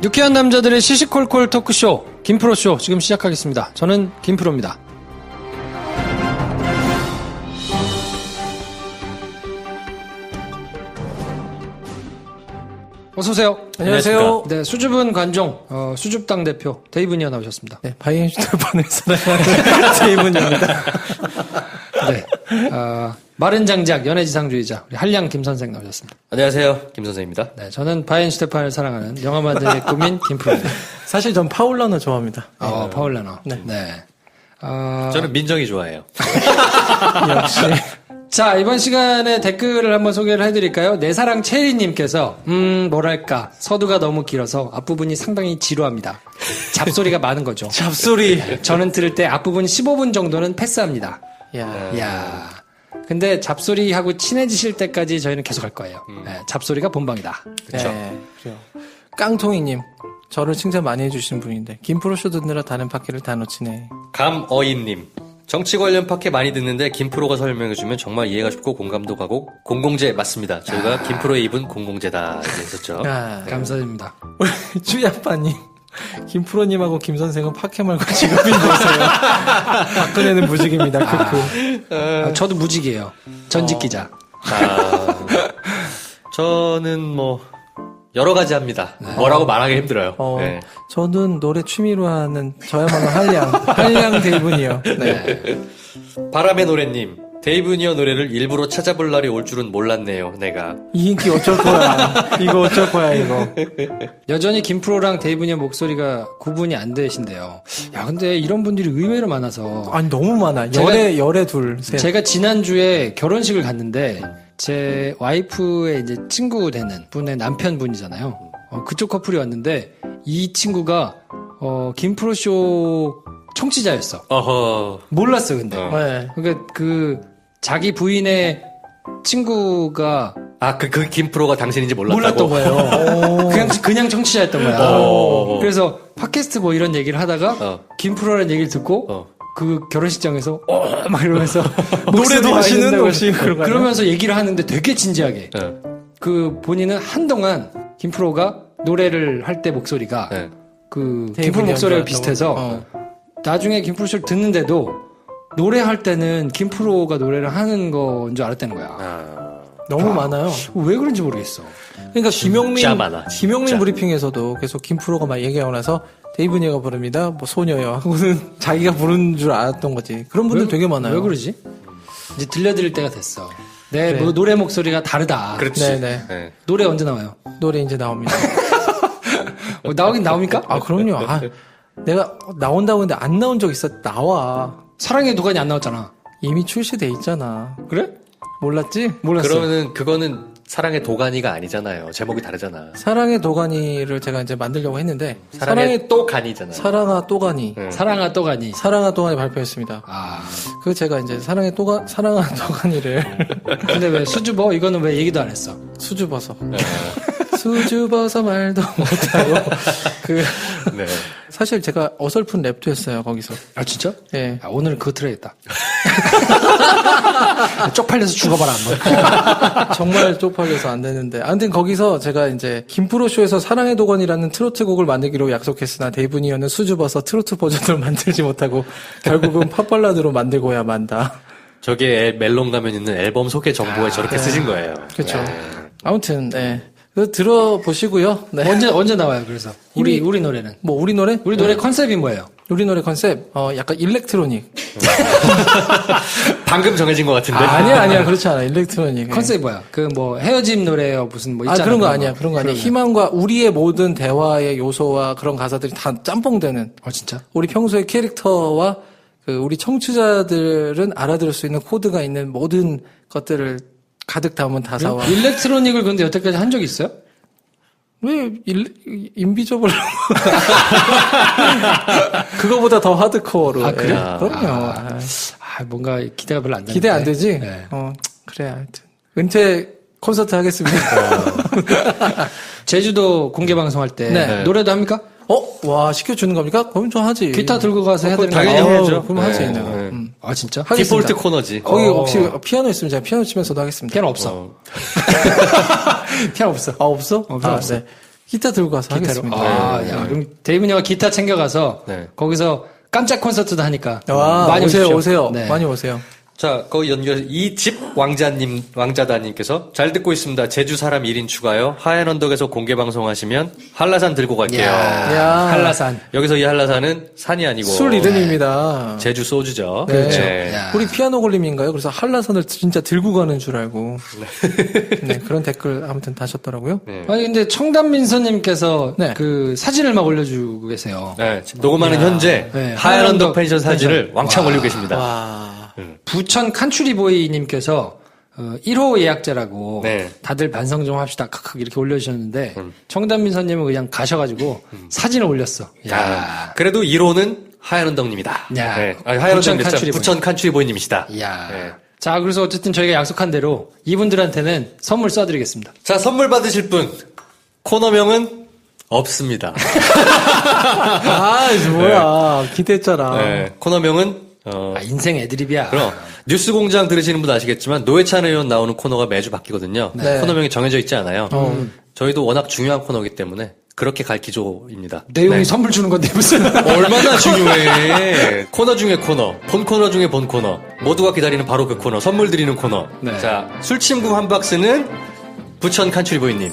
유쾌한 남자들의 시시콜콜 토크쇼 김프로쇼 지금 시작하겠습니다. 저는 김프로입니다. 어서오세요. 안녕하세요. 네, 수줍은 관종, 수줍당 대표, 데이브니어 나오셨습니다. 네, 바이엔슈타인을 사랑하는 데이브니어입니다. 네, 마른 장작, 연애지상주의자, 우리 한량 김 선생 나오셨습니다. 안녕하세요. 김 선생입니다. 네, 저는 바이엔슈타인을 사랑하는 영화만들의 꿈인 김프로입니다. 사실 전 파울라너 좋아합니다. 파울라너. 네. 저는 민정이 좋아해요. 역시. 자, 이번 시간에 댓글을 한번 소개를 해드릴까요? 내사랑 체리님께서, 뭐랄까, 서두가 너무 길어서 앞부분이 상당히 지루합니다. 잡소리가 많은 거죠. 잡소리. 저는 들을 때 앞부분 15분 정도는 패스합니다. 야. 근데 잡소리하고 친해지실 때까지 저희는 계속 할 거예요. 네, 잡소리가 본방이다. 그렇죠. 네, 그래요. 깡통이님. 저를 칭찬 많이 해주신 분인데 김프로쇼 듣느라 다른 팟캐를 다 놓치네. 감어인님. 정치 관련 팟캐 많이 듣는데 김프로가 설명해주면 정말 이해가 쉽고 공감도 가고 공공재 맞습니다. 저희가 김프로의 입은 공공재다 했었죠. 감사드립니다. 우리 주야빠님. 김프로님하고 김선생은 팟캐 말고 직업인 거세요. 박근혜는 무직입니다. 저도 무직이에요. 전직 기자. 저는 여러 가지 합니다. 뭐라고 말하기 힘들어요. 네. 저는 노래 취미로 하는 저야말로 한량 데이브니어. 네. 바람의 노래님. 데이브니어 노래를 일부러 찾아볼 날이 올 줄은 몰랐네요. 내가. 이 인기 어쩔 거야. 이거 어쩔 거야 이거. 여전히 김프로랑 데이브니어 목소리가 구분이 안 되신데요. 야, 근데 이런 분들이 의외로 많아서. 아니 너무 많아. 열에 둘, 셋. 제가 지난주에 결혼식을 갔는데 제 와이프의 이제 친구 되는 분의 남편분이잖아요. 그쪽 커플이 왔는데 이 친구가 김프로쇼 청취자였어. 어허. 몰랐어 근데. 네. 그러니까 자기 부인의 친구가 그 김프로가 당신인지 몰랐다고? 몰랐던 거예요. 그냥 청취자였던 거야. 그래서 팟캐스트 뭐 이런 얘기를 하다가 김프로라는 얘기를 듣고 그 결혼식장에서 막 이러면서 노래도 하시는 혹시 그러면서 얘기를 하는데 되게 진지하게. 그 본인은 한동안 김프로가 노래를 할 때 목소리가 그 김프로 목소리가 비슷해서 나중에 김프로 쇼를 듣는데도 노래할 때는 김프로가 노래를 하는 건 줄 알았다는 거야. 너무 많아요. 왜 그런지 모르겠어. 그러니까 많아, 김용민 브리핑에서도 계속 김프로가 막 얘기하고 나서 데이브니어가 부릅니다. 뭐 소녀요 하고는 자기가 부른 줄 알았던 거지. 그런 분들 되게 많아요. 왜 그러지? 이제 들려드릴 때가 됐어. 내 그래. 노래 목소리가 다르다. 그렇지. 네. 노래 언제 나와요? 노래 이제 나옵니다. 나오긴 나옵니까? 그럼요. 내가 나온다고 했는데 안 나온 적 있어. 나와. 사랑의 도가니 안 나왔잖아. 이미 출시돼 있잖아. 그래? 몰랐지? 몰랐어. 그러면은 그거는 사랑의 도가니가 아니잖아요. 제목이 다르잖아. 사랑의 도가니를 제가 이제 만들려고 했는데 사랑의 또가니잖아요. 사랑아 또가니. 사랑아 또가니. 사랑아 또가니 발표했습니다. 그 제가 이제 사랑아 또가니를. 근데 왜 수줍어? 이거는 왜 얘기도 안 했어? 수줍어서. 수줍어서 말도 못하고. 네. 사실 제가 어설픈 랩도 했어요, 거기서. 아, 진짜? 네. 오늘 그거 틀어야겠다. 쪽팔려서 죽어봐라, 한번. 정말 쪽팔려서 안 되는데. 아무튼 거기서 제가 이제, 김프로쇼에서 사랑의 도건이라는 트로트 곡을 만들기로 약속했으나 데이브니어는 수줍어서 트로트 버전을 만들지 못하고 결국은 팝발라드로 만들고야 만다. 저게 멜론 가면 있는 앨범 소개 정보에 저렇게 쓰신 거예요. 그렇죠. 아무튼, 네. 그래서 들어보시고요. 네. 언제 나와요, 그래서? 우리 노래는? 우리 노래? 우리 노래 컨셉이 뭐예요? 우리 노래 컨셉, 약간 일렉트로닉. 방금 정해진 것 같은데? 아니야. 그렇지 않아. 일렉트로닉. 컨셉이 뭐야? 헤어짐 노래요? 무슨 있잖아. 그런 거 아니야. 희망과 우리의 모든 대화의 요소와 그런 가사들이 다 짬뽕되는. 진짜? 우리 평소의 캐릭터와 우리 청취자들은 알아들을 수 있는 코드가 있는 모든 것들을 가득 담은 다사와. 일렉트로닉을 근데 여태까지 한 적이 있어요? 왜 인비저블 그거보다 더 하드코어로. 그래? 그럼요. 뭔가 기대가 별로 안 되는데. 기대 안 되지? 네. 그래. 하여튼 은퇴 콘서트 하겠습니다. 제주도 공개 방송할 때 노래도 합니까? 와, 시켜주는 겁니까? 그럼 좀 하지. 기타 들고 가서 해야 되는 거 당연히 해야죠. 그럼 하지. 진짜? 디폴트 코너지. 거기 혹시 피아노 있으면 제가 피아노 치면서도 하겠습니다. 피아노 없어. 피아노 없어. 없어? 없어. 네. 기타 들고 가서 하겠습니다. 야, 그럼 데이브 형가 기타 챙겨가서 거기서 깜짝 콘서트도 하니까 많이 오세요. 많이 오세요. 자, 거기 연결 이 집 왕자다님께서 잘 듣고 있습니다. 제주 사람 1인 추가요. 하얀 언덕에서 공개 방송하시면 한라산 들고 갈게요. 한라산. 여기서 이 한라산은 산이 아니고 술 이름입니다. 제주 소주죠. 그렇죠. 우리 피아노 걸림인가요? 그래서 한라산을 진짜 들고 가는 줄 알고. 네, 그런 댓글 아무튼 다셨더라고요. 아니 근데 청담민서님께서 그 사진을 막 올려주고 계세요. 네, 녹음하는 현재 하얀 언덕 펜션 사진을 왕창 올리고 계십니다. 와. 부천 칸츄리보이님께서 1호 예약자라고 다들 반성 좀 합시다. 크크 이렇게 올려주셨는데 청담민서님은 그냥 가셔가지고 사진을 올렸어. 야. 그래도 1호는 하얀 언덕님이다. 네. 하얀 언덕 부천 칸츄리보이님이시다. 자, 그래서 어쨌든 저희가 약속한 대로 이분들한테는 선물 쏴드리겠습니다. 자, 선물 받으실 분 코너명은 없습니다. 뭐야. 기대했잖아. 코너명은 인생 애드립이야. 그럼 뉴스공장 들으시는 분 아시겠지만 노회찬 의원 나오는 코너가 매주 바뀌거든요. 코너명이 정해져 있지 않아요. 저희도 워낙 중요한 코너이기 때문에 그렇게 갈 기조입니다. 내용이 선물 주는 건데 무슨 얼마나 중요해. 코너 중에 코너, 본 코너 중에 본 코너, 모두가 기다리는 바로 그 코너, 선물 드리는 코너. 자, 술침구 한 박스는 부천 칸츄리보이님.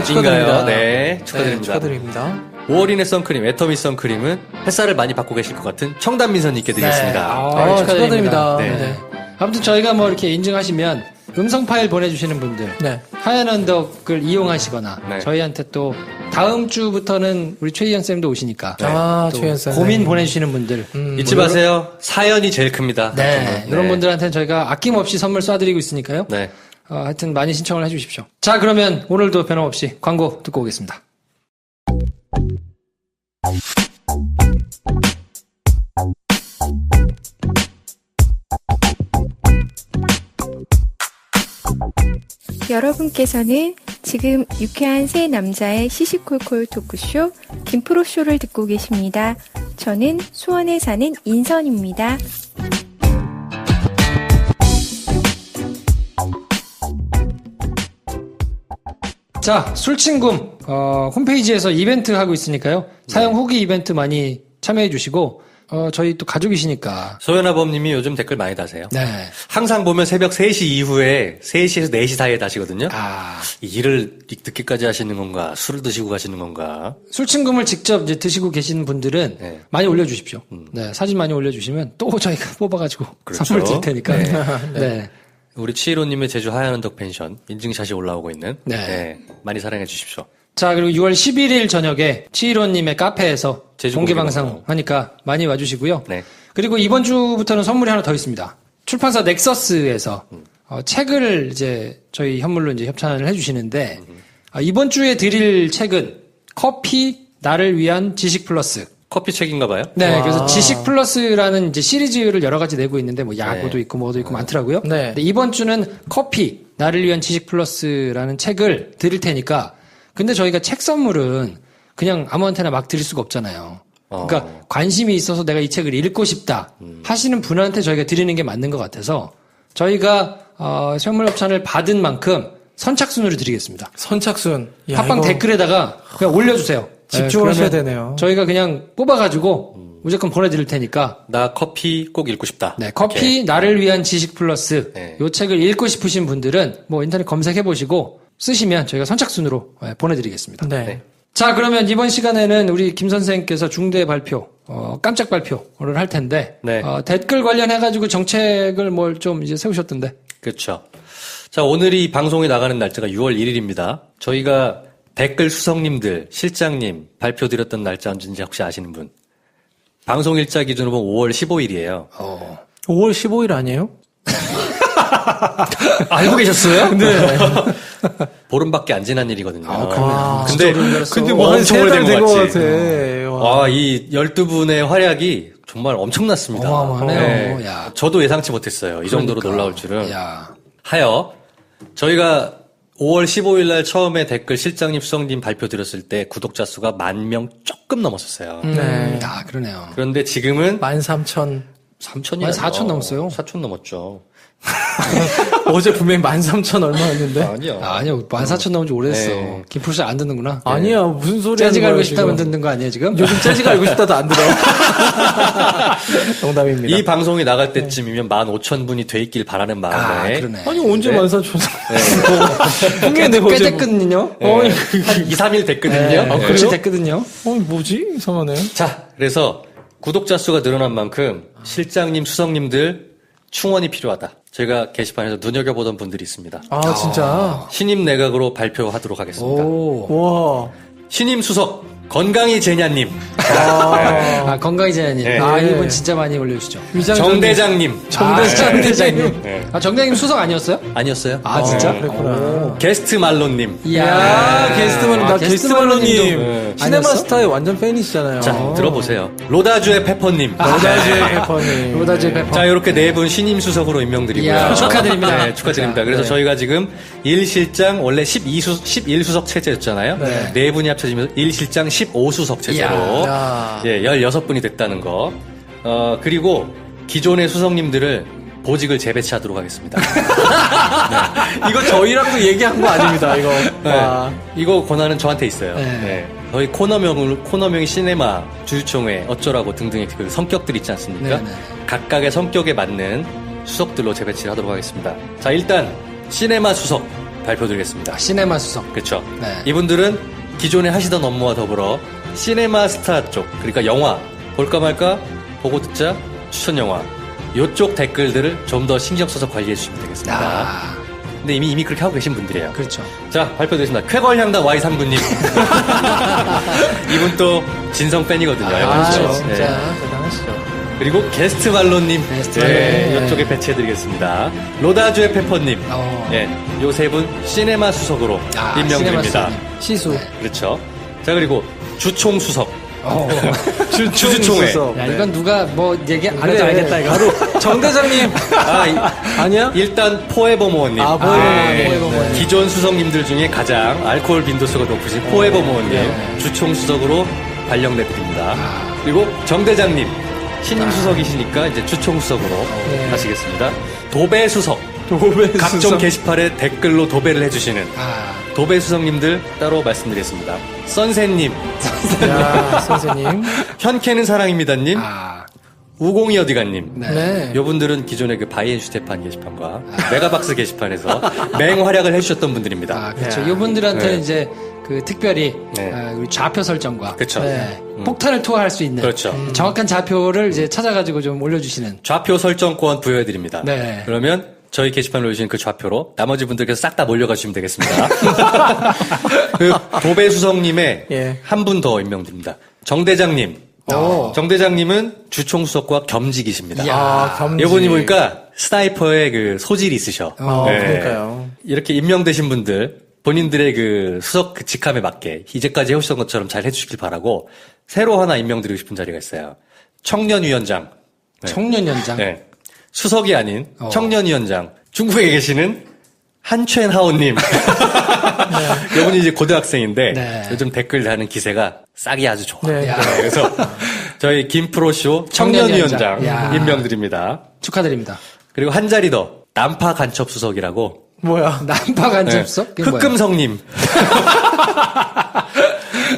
축하드립니다. 네, 축하드립니다. 축하드립니다. 5월인의 선크림, 애터미 선크림은 햇살을 많이 받고 계실 것 같은 청담민서님께 드리겠습니다. 축하드립니다. 아무튼 저희가 뭐 이렇게 인증하시면 음성 파일 보내주시는 분들, 하얀 언덕을 이용하시거나 저희한테 또 다음 주부터는 우리 최희연 쌤도 오시니까 최희연 쌤 고민 보내주시는 분들 잊지 마세요. 사연이 제일 큽니다. 이런 분들한테는 저희가 아낌없이 선물 쏴드리고 있으니까요. 하여튼 많이 신청을 해주십시오. 자, 그러면 오늘도 변함없이 광고 듣고 오겠습니다. 여러분께서는 지금 유쾌한 세 남자의 시시콜콜 토크쇼 김프로쇼를 듣고 계십니다. 저는 수원에 사는 인선입니다. 자, 술친금 홈페이지에서 이벤트 하고 있으니까요. 사용 후기 이벤트 많이 참여해 주시고 저희 또 가족이시니까. 소연아범님이 요즘 댓글 많이 다세요. 항상 보면 새벽 3시 이후에 3시에서 4시 사이에 다시거든요. 일을 늦게까지 하시는 건가, 술을 드시고 가시는 건가. 술친금을 직접 이제 드시고 계시는 분들은 많이 올려주십시오. 사진 많이 올려주시면 또 저희가 뽑아가지고 선물 드릴 테니까. 우리 치이로님의 제주 하얀 언덕 펜션 인증샷이 올라오고 있는. 많이 사랑해 주십시오. 자, 그리고 6월 11일 저녁에 치이로님의 카페에서 공개 방송 하니까 많이 와주시고요. 그리고 이번 주부터는 선물이 하나 더 있습니다. 출판사 넥서스에서 책을 이제 저희 현물로 이제 협찬을 해주시는데 이번 주에 드릴 책은 커피 나를 위한 지식 플러스. 커피 책인가 봐요? 그래서 지식 플러스라는 이제 시리즈를 여러 가지 내고 있는데 뭐 야구도 있고 뭐도 있고 많더라고요. 근데 이번 주는 커피 나를 위한 지식 플러스라는 책을 드릴 테니까 근데 저희가 책 선물은 그냥 아무한테나 막 드릴 수가 없잖아요. 그러니까 관심이 있어서 내가 이 책을 읽고 싶다 하시는 분한테 저희가 드리는 게 맞는 것 같아서 저희가 선물 협찬을 받은 만큼 선착순으로 드리겠습니다. 선착순. 팟빵 댓글에다가 그냥 올려주세요. 집중하셔야 되네요. 저희가 그냥 뽑아가지고 무조건 보내드릴 테니까. 나 커피 꼭 읽고 싶다. 커피 나를 위한 지식 플러스. 요 책을 읽고 싶으신 분들은 뭐 인터넷 검색해보시고 쓰시면 저희가 선착순으로 보내드리겠습니다. 자, 그러면 이번 시간에는 우리 김 선생님께서 중대 발표, 깜짝 발표를 할 텐데, 댓글 관련해가지고 정책을 뭘 좀 이제 세우셨던데. 그렇죠. 자, 오늘이 방송이 나가는 날짜가 6월 1일입니다. 저희가 댓글 수석님들, 실장님 발표 드렸던 날짜 언제인지 혹시 아시는 분? 방송 일자 기준으로 보면 5월 15일이에요. 5월 15일 아니에요? 알고 계셨어요? 보름밖에 안 지난 일이거든요. 근데 뭐 엄청 오래된 것 같지. 같아. 이 12분의 활약이 정말 엄청났습니다. 어마어마하네요. 저도 예상치 못했어요. 이 정도로 놀라울 줄은. 하여 저희가 5월 15일 날 처음에 댓글 실장님, 수석님 발표 드렸을 때 구독자 수가 10,000명 조금 넘었었어요. 그러네요. 그런데 지금은 13,000. 3천이요? 4천 넘었어요. 4천 넘었죠. 어제 분명히 13,000 얼마였는데. 아니요. 아니요, 14,000 넘은 지 오래됐어. 네. 김프로쇼 안 듣는구나. 아니야, 무슨 소리 재즈 하는 갈고 거야, 싶다면 지금. 듣는 거 아니에요, 지금? 요즘 재즈가 알고 싶다도 안 들어. 농담입니다. 이 방송이 나갈 때쯤이면 15,000분이 돼 있길 바라는 마음에. 아, 그러네. 아니, 언제 네. 13,000. 분명히 내가 꽤 어제 됐거든요. 한 2, 3일 됐거든요. 네, 아, 그렇지 그래요? 됐거든요. 뭐지? 이상하네. 자, 그래서 구독자 수가 늘어난 만큼 실장님, 수석님들 충원이 필요하다. 제가 게시판에서 눈여겨보던 분들이 있습니다. 아, 진짜. 신임 내각으로 발표하도록 하겠습니다. 오. 와. 신임 수석 건강히 제냐님, 아, 건강히 제냐님. 네. 아, 네. 이분 진짜 많이 올려주시죠. 정대장님 정대장님. 네. 아, 정대장님 수석 아니었어요? 아니었어요? 아, 진짜? 그랬구나. 게스트 말론님. 야, 게스트말론, 나 게스트말론님. 네. 시네마스타의 완전 팬이시잖아요. 자, 들어보세요. 로다주의 페퍼님. 로다주의 페퍼님. 로다주의 페퍼. 자, 이렇게 네 분 신임 수석으로 임명드리고요. 이야, 축하드립니다. 네, 축하드립니다. 자, 그래서 네. 저희가 지금 1실장 원래 11수석 체제였잖아요. 네. 네 분이 합쳐지면서 1실장 15수석 체제로 이야. 예, 16분이 됐다는 거. 그리고 기존의 수석님들을 보직을 재배치하도록 하겠습니다. 이거 저희랑도 얘기한 거 아닙니다, 이거. 네. 와. 이거 권한은 저한테 있어요. 네. 네. 저희 코너명이 시네마, 주주총회, 어쩌라고 등등의 그 성격들이 있지 않습니까? 네, 네. 각각의 성격에 맞는 수석들로 재배치를 하도록 하겠습니다. 자, 일단 시네마 수석 발표드리겠습니다. 아, 시네마 수석. 그렇죠. 네. 이분들은 기존에 하시던 업무와 더불어 시네마 스타 쪽, 그러니까 영화 볼까 말까 보고 듣자 추천 영화 요쪽 댓글들을 좀 더 신경 써서 관리해 주시면 되겠습니다. 아, 근데 이미 그렇게 하고 계신 분들이에요. 그렇죠. 자, 발표되겠습니다. 쾌걸향당 Y3구님. 이분 또 진성 팬이거든요. 아, 그렇죠? 진짜. 네. 대단하시죠. 그리고 게스트 말론님. 게스트 네, 말론. 이쪽에 배치해드리겠습니다. 로다주의 페퍼님. 예, 요 세 분 시네마 수석으로 아, 임명드립니다. 시네마 시수. 네. 그렇죠. 자, 그리고 주총 수석. 어. 주주총회. 야, 이건 누가 뭐 얘기 안 해도 그래, 알겠다, 이거. 바로 정대장님. 아니야? 일단 포에버모어님. 아, 포에버모어님. 포에버모어님. 기존 수석님들 중에 가장 알코올 빈도수가 높으신 포에버모어님 네. 주총 수석으로 발령내드립니다. 아. 그리고 정대장님 신임 수석이시니까 이제 주총 수석으로 네. 하시겠습니다. 도배 수석. 도배 각종 수석. 게시판에 댓글로 도배를 해주시는 아, 도배 수석님들 따로 말씀드리겠습니다. 선생님, 야, 선생님. 현캐는 사랑입니다님, 아, 우공이 어디가님. 네. 네. 요분들은 기존의 그 바이엔슈테판 게시판과 메가박스 게시판에서 맹활약을 해주셨던 분들입니다. 아, 그렇죠. 야. 이분들한테는 네. 이제 그 특별히 네. 우리 좌표 설정과 그렇죠. 네, 폭탄을 투하할 수 있는 그렇죠. 정확한 좌표를 이제 찾아가지고 좀 올려주시는. 좌표 설정권 부여해드립니다. 네. 그러면 저희 게시판에 올려주신 그 좌표로 나머지 분들께서 싹 다 몰려가 주시면 되겠습니다. 그 도배수석님의 예. 한 분 더 임명드립니다. 정대장님. 오. 정대장님은 주총수석과 겸직이십니다. 이야. 아, 겸직. 이분이 보니까 스나이퍼의 그 소질이 있으셔. 네. 그러니까요. 이렇게 임명되신 분들 본인들의 그 수석 그 직함에 맞게 이제까지 해오셨던 것처럼 잘 해주시길 바라고 새로 하나 임명드리고 싶은 자리가 있어요. 청년위원장. 네. 청년연장. 네. 수석이 아닌 청년위원장. 중국에 계시는 한첸하오님. 이분이 이제 고등학생인데 네. 요즘 댓글 다는 기세가 싹이 아주 좋아. 네. 그래서 저희 김프로쇼 청년위원장. 청년위원장 야. 임명드립니다. 축하드립니다. 그리고 한 자리 더 난파 간첩 수석이라고 뭐야. 난파 간접석? 네. 흑금성님.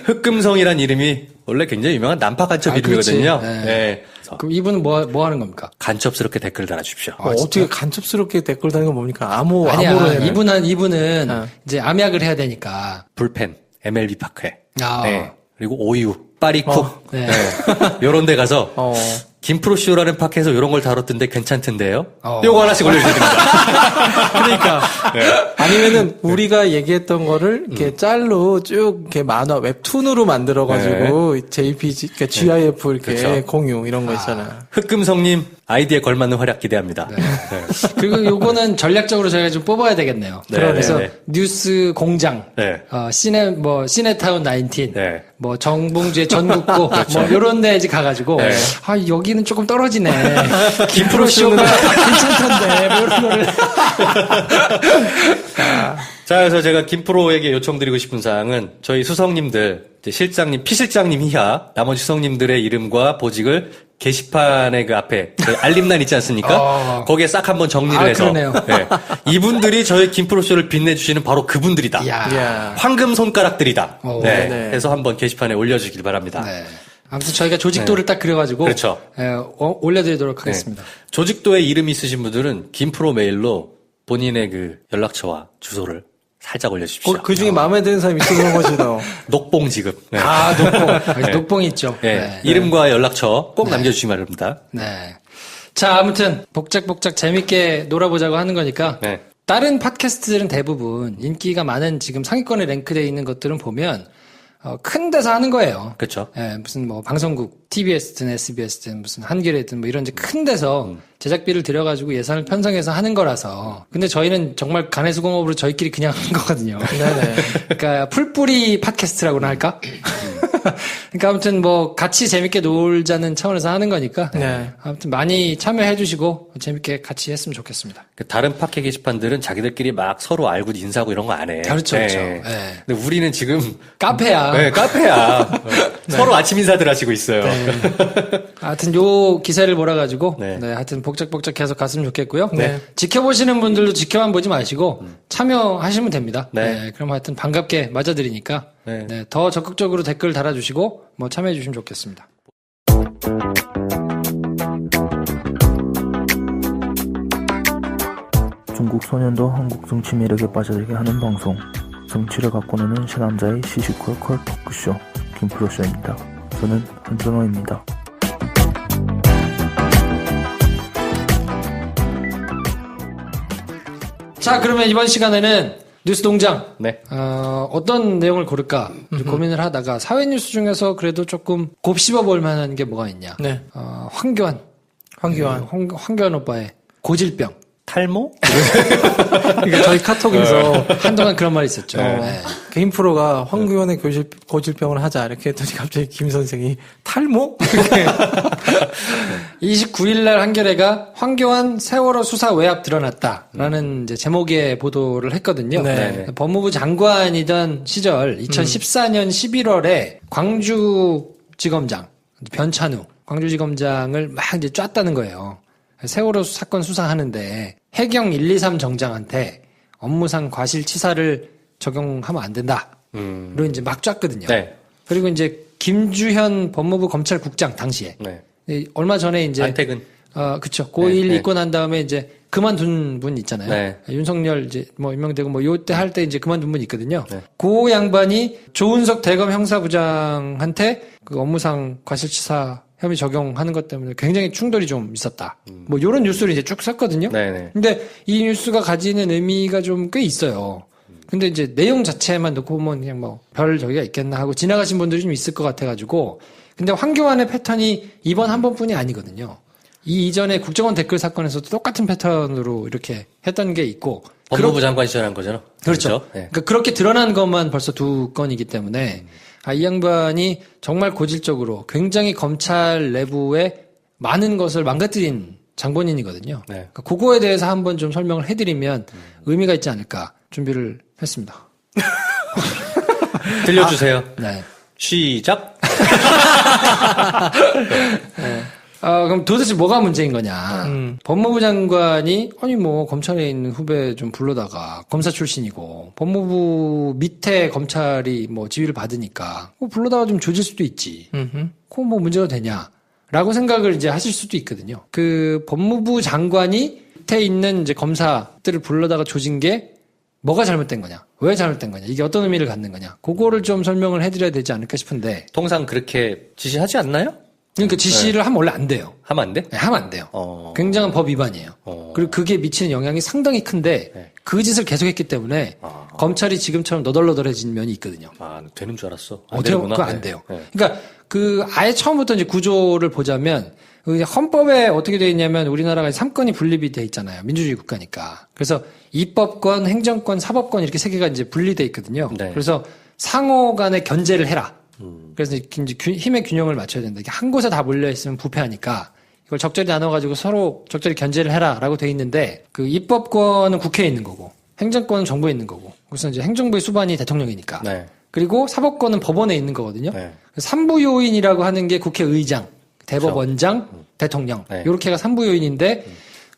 흑금성이란 이름이 원래 굉장히 유명한 난파 간첩 아, 이름이거든요. 그렇지. 네. 네. 그럼 이분은 뭐 하는 겁니까? 간첩스럽게 댓글 달아주십시오. 어떻게 간첩스럽게 댓글 다는 건 뭡니까? 암호로 아니야, 해요. 이분은 어. 이제 암약을 해야 되니까. 불펜, MLB 파크에. 아. 네. 그리고 오유, 빠리쿡. 네. 요런 데 가서 어. 김프로쇼라는 팟캐에서 요런 걸 다뤘던데 괜찮던데요? 어. 요거 하나씩 올려주셔야 됩니다. 그러니까. 아니면은 우리가 얘기했던 거를 이렇게 짤로 쭉 이렇게 만화 웹툰으로 만들어가지고 JPG, 그러니까 GIF 이렇게 그렇죠. 공유 이런 거 있잖아. 흑금성님 아이디에 걸맞는 활약 기대합니다. 네. 그리고 요거는 전략적으로 저희가 좀 뽑아야 되겠네요. 네, 그래서 네, 네. 뉴스 공장, 네. 시네타운 19, 네. 뭐 정봉주의 전국고, 뭐 요런 데 이제 가가지고, 네. 아, 여기는 조금 떨어지네. 김프로쇼가 괜찮던데, 뭐 이런 거를. 자, 그래서 제가 김프로에게 요청드리고 싶은 사항은 저희 수석님들, 이제 실장님, 피실장님 이하 나머지 수석님들의 이름과 보직을 게시판의 그 앞에 그 알림란 있지 않습니까? 거기에 싹 한번 정리를 해서. 그러네요. 네. 이분들이 저희 김프로쇼를 빛내주시는 바로 그분들이다. 이야. 황금 손가락들이다. 네. 네. 해서 한번 게시판에 올려주길 바랍니다. 네. 아무튼 저희가 조직도를 딱 그려가지고 그렇죠. 올려드리도록 하겠습니다. 조직도에 이름 있으신 분들은 김프로 메일로 본인의 그 연락처와 주소를 살짝 올려주십시오. 그 중에 마음에 드는 사람이 있어서 그런 거지, 너. 녹봉 지급. 네. 녹봉. 녹봉이 있죠. 네. 이름과 연락처 꼭 남겨주시기 바랍니다. 네. 자, 아무튼 복작복작 재밌게 놀아보자고 하는 거니까 네. 다른 팟캐스트들은 대부분 인기가 많은 지금 상위권에 랭크되어 있는 것들은 보면 큰 데서 하는 거예요. 그렇죠. 예, 무슨 뭐 방송국 TBS든 SBS든 무슨 한겨레든 뭐 이런 이제 큰 데서 제작비를 들여가지고 예산을 편성해서 하는 거라서. 근데 저희는 정말 간해수공업으로 저희끼리 그냥 하는 거거든요. 네네. 그러니까 풀뿌리 팟캐스트라고나 할까? 그러니까 아무튼 뭐 같이 재밌게 놀자는 차원에서 하는 거니까. 네. 아무튼 많이 참여해 주시고 재밌게 같이 했으면 좋겠습니다. 다른 팟캐 게시판들은 자기들끼리 막 서로 알고 인사하고 이런 거 안 해. 그렇죠, 네. 그렇죠. 네. 근데 우리는 지금 카페야. 네, 카페야. 서로 아침 인사들 하시고 있어요. 하여튼 요 기세를 몰아가지고 네. 하여튼 복작복작 계속 갔으면 좋겠고요. 네. 지켜보시는 분들도 지켜만 보지 마시고 참여하시면 됩니다. 네. 그럼 하여튼 반갑게 맞아드리니까 네. 더 적극적으로 댓글 달아주시고 뭐 참여해주시면 좋겠습니다. 중국 소년도 한국 정치 매력에 빠져들게 하는 방송, 정치를 갖고 노는 세 남자의 시시콜콜 토크쇼 김프로쇼입니다. 저는 한준호입니다. 자, 그러면 이번 시간에는 뉴스 동장. 네. 어떤 내용을 고를까 고민을 하다가 사회 뉴스 중에서 그래도 조금 곱씹어 볼 만한 게 뭐가 있냐. 네. 황교안 오빠의 고질병. 탈모? 그러니까 저희 카톡에서 한동안 그런 말이 있었죠. 개인 프로가 황교안의 고질병을 하자 이렇게 했더니 갑자기 김 선생이 탈모? 29일 날 한겨레가 황교안 세월호 수사 외압 드러났다라는 이제 제목의 보도를 했거든요. 네. 법무부 장관이던 시절 2014년 11월에 광주지검장 변찬우 광주지검장을 막 이제 쐈다는 거예요. 세월호 사건 수사하는데 해경 123 정장한테 업무상 과실치사를 적용하면 안 된다. 로 이제 막 쐈거든요. 네. 그리고 이제 김주현 법무부 검찰국장 당시에 네. 얼마 전에 이제 안택은. 그쵸. 고1 네. 입고 난 다음에 이제 그만둔 분 있잖아요. 네. 윤석열 이제 뭐 임명되고 뭐 요때 할 때 이제 그만둔 분 있거든요. 네. 그 양반이 조은석 대검 형사부장한테 그 업무상 과실치사 혐의 적용하는 것 때문에 굉장히 충돌이 좀 있었다. 뭐 요런 뉴스를 이제 쭉 썼거든요. 네네. 근데 이 뉴스가 가지는 의미가 좀 꽤 있어요. 근데 이제 내용 자체만 놓고 보면 그냥 뭐 별 저기가 있겠나 하고 지나가신 분들이 좀 있을 것 같아가지고. 근데 황교안의 패턴이 이번 한 번뿐이 아니거든요. 이 이전에 국정원 댓글 사건에서도 똑같은 패턴으로 이렇게 했던 게 있고. 법무부 장관 시절 한 거잖아. 그렇죠. 네. 그러니까 그렇게 드러난 것만 벌써 2건이기 때문에 이 양반이 정말 고질적으로 굉장히 검찰 내부에 많은 것을 망가뜨린 장본인이거든요. 네. 그러니까 그거에 대해서 한번 좀 설명을 해드리면 의미가 있지 않을까 준비를 했습니다. 들려주세요. 네. 시작. 그럼 도대체 뭐가 문제인 거냐. 법무부 장관이, 아니, 뭐, 검찰에 있는 후배 좀 불러다가, 검사 출신이고, 법무부 밑에 검찰이 뭐 지휘를 받으니까, 불러다가 좀 조질 수도 있지. 그거 뭐 문제가 되냐. 라고 생각을 이제 하실 수도 있거든요. 그 법무부 장관이 밑에 있는 이제 검사들을 불러다가 조진 게 뭐가 잘못된 거냐. 왜 잘못된 거냐. 이게 어떤 의미를 갖는 거냐. 그거를 좀 설명을 해드려야 되지 않을까 싶은데. 통상 그렇게 지시하지 않나요? 그러니까 지시를 하면 원래 안 돼요. 하면 안 돼? 네, 하면 안 돼요. 굉장한 법 위반이에요. 그리고 그게 미치는 영향이 상당히 큰데 네. 그 짓을 계속했기 때문에 검찰이 지금처럼 너덜너덜해진 면이 있거든요. 되는 줄 알았어. 그거 안 네. 돼요. 네. 그러니까 그 아예 처음부터 이제 구조를 보자면 헌법에 어떻게 돼 있냐면 우리나라가 3권이 분립이 돼 있잖아요. 민주주의 국가니까. 그래서 입법권, 행정권, 사법권 이렇게 세 개가 이제 분리돼 있거든요. 네. 그래서 상호 간에 견제를 해라. 그래서 이제 힘의 균형을 맞춰야 된다. 이게 한 곳에 다 몰려 있으면 부패하니까 이걸 적절히 나눠가지고 서로 적절히 견제를 해라라고 돼 있는데 그 입법권은 국회에 있는 거고 행정권은 정부에 있는 거고 그래서 이제 행정부의 수반이 대통령이니까 네. 그리고 사법권은 법원에 있는 거거든요. 네. 3부 요인이라고 하는 게 국회의장 대법원장, 대통령. 네. 요렇게가 3부 요인인데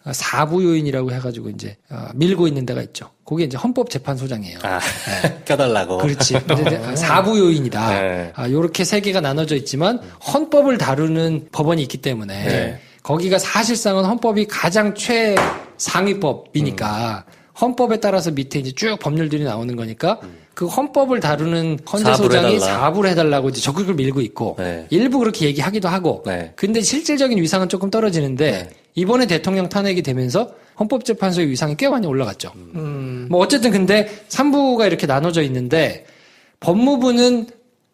4부 요인이라고 해가지고 이제 밀고 있는 데가 있죠. 그게 이제 헌법재판소장이에요. 껴달라고. 그렇지. 4부 요인이다. 네. 요렇게 세 개가 나눠져 있지만 헌법을 다루는 법원이 있기 때문에 네. 거기가 사실상은 헌법이 가장 최상위법이니까 헌법에 따라서 밑에 이제 쭉 법률들이 나오는 거니까 그 헌법을 다루는 헌재소장이 4부를 해달라고 이제 적극을 밀고 있고 네. 일부 그렇게 얘기하기도 하고 네. 근데 실질적인 위상은 조금 떨어지는데 네. 이번에 대통령 탄핵이 되면서 헌법재판소의 위상이 꽤 많이 올라갔죠. 뭐 어쨌든 근데 3부가 이렇게 나눠져 있는데 법무부는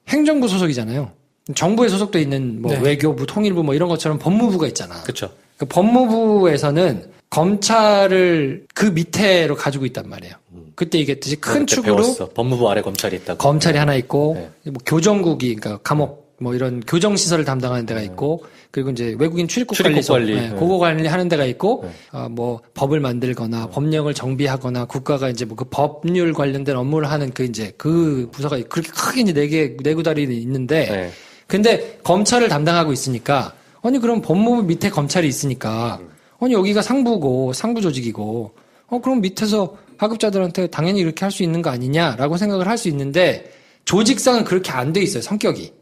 행정부 소속이잖아요. 정부에 소속돼 있는 뭐 네. 외교부, 통일부 뭐 이런 것처럼 법무부가 있잖아. 그렇죠. 그 법무부에서는 검찰을 그 밑에로 가지고 있단 말이에요. 그때 얘기했듯이 큰 축으로 배웠어. 법무부 아래 검찰이 있다고. 검찰이 하나 있고 네. 뭐 교정국이 그러니까 감옥 뭐 이런 교정 시설을 담당하는 데가 있고 그리고 이제 외국인 출입국 관리소 관리. 네, 그거 관리하는 데가 있고 뭐 법을 만들거나 법령을 정비하거나 국가가 이제 뭐 그 법률 관련된 업무를 하는 그 이제 그 부서가 그렇게 크게 이제 네 구다리 있는데 네. 근데 검찰을 담당하고 있으니까 아니 그럼 법무부 밑에 검찰이 있으니까 아니 여기가 상부고 상부 조직이고 그럼 밑에서 하급자들한테 당연히 이렇게 할 수 있는 거 아니냐라고 생각을 할 수 있는데 조직상은 그렇게 안 돼 있어요. 성격이.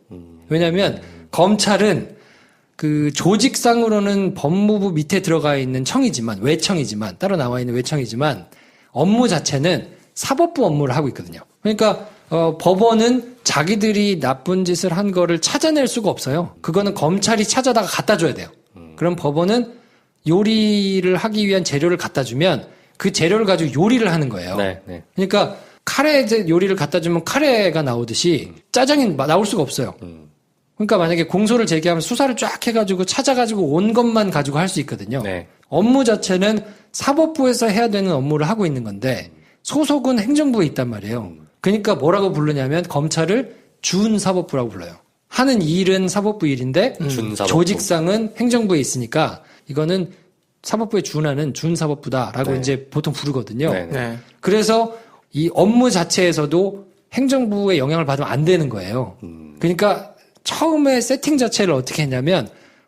왜냐하면 검찰은 그 조직상으로는 법무부 밑에 들어가 있는 청이지만 외청이지만 따로 나와 있는 외청이지만 업무 자체는 사법부 업무를 하고 있거든요. 그러니까 법원은 자기들이 나쁜 짓을 한 거를 찾아낼 수가 없어요. 그거는 검찰이 찾아다가 갖다 줘야 돼요. 그럼 법원은 요리를 하기 위한 재료를 갖다 주면 그 재료를 가지고 요리를 하는 거예요. 네, 네. 그러니까 카레 요리를 갖다 주면 카레가 나오듯이 짜장이 나올 수가 없어요. 그러니까 만약에 공소를 제기하면 수사를 쫙 해가지고 찾아가지고 온 것만 가지고 할 수 있거든요. 네. 업무 자체는 사법부에서 해야 되는 업무를 하고 있는 건데 소속은 행정부에 있단 말이에요. 그러니까 뭐라고 부르냐면 검찰을 준사법부라고 불러요. 하는 일은 사법부 일인데 준사법부. 조직상은 행정부에 있으니까 이거는 사법부에 준하는 준사법부다라고 네. 이제 보통 부르거든요. 네, 네. 네. 그래서 이 업무 자체에서도 행정부의 영향을 받으면 안 되는 거예요. 그러니까 처음에 세팅 자체를 어떻게 했냐면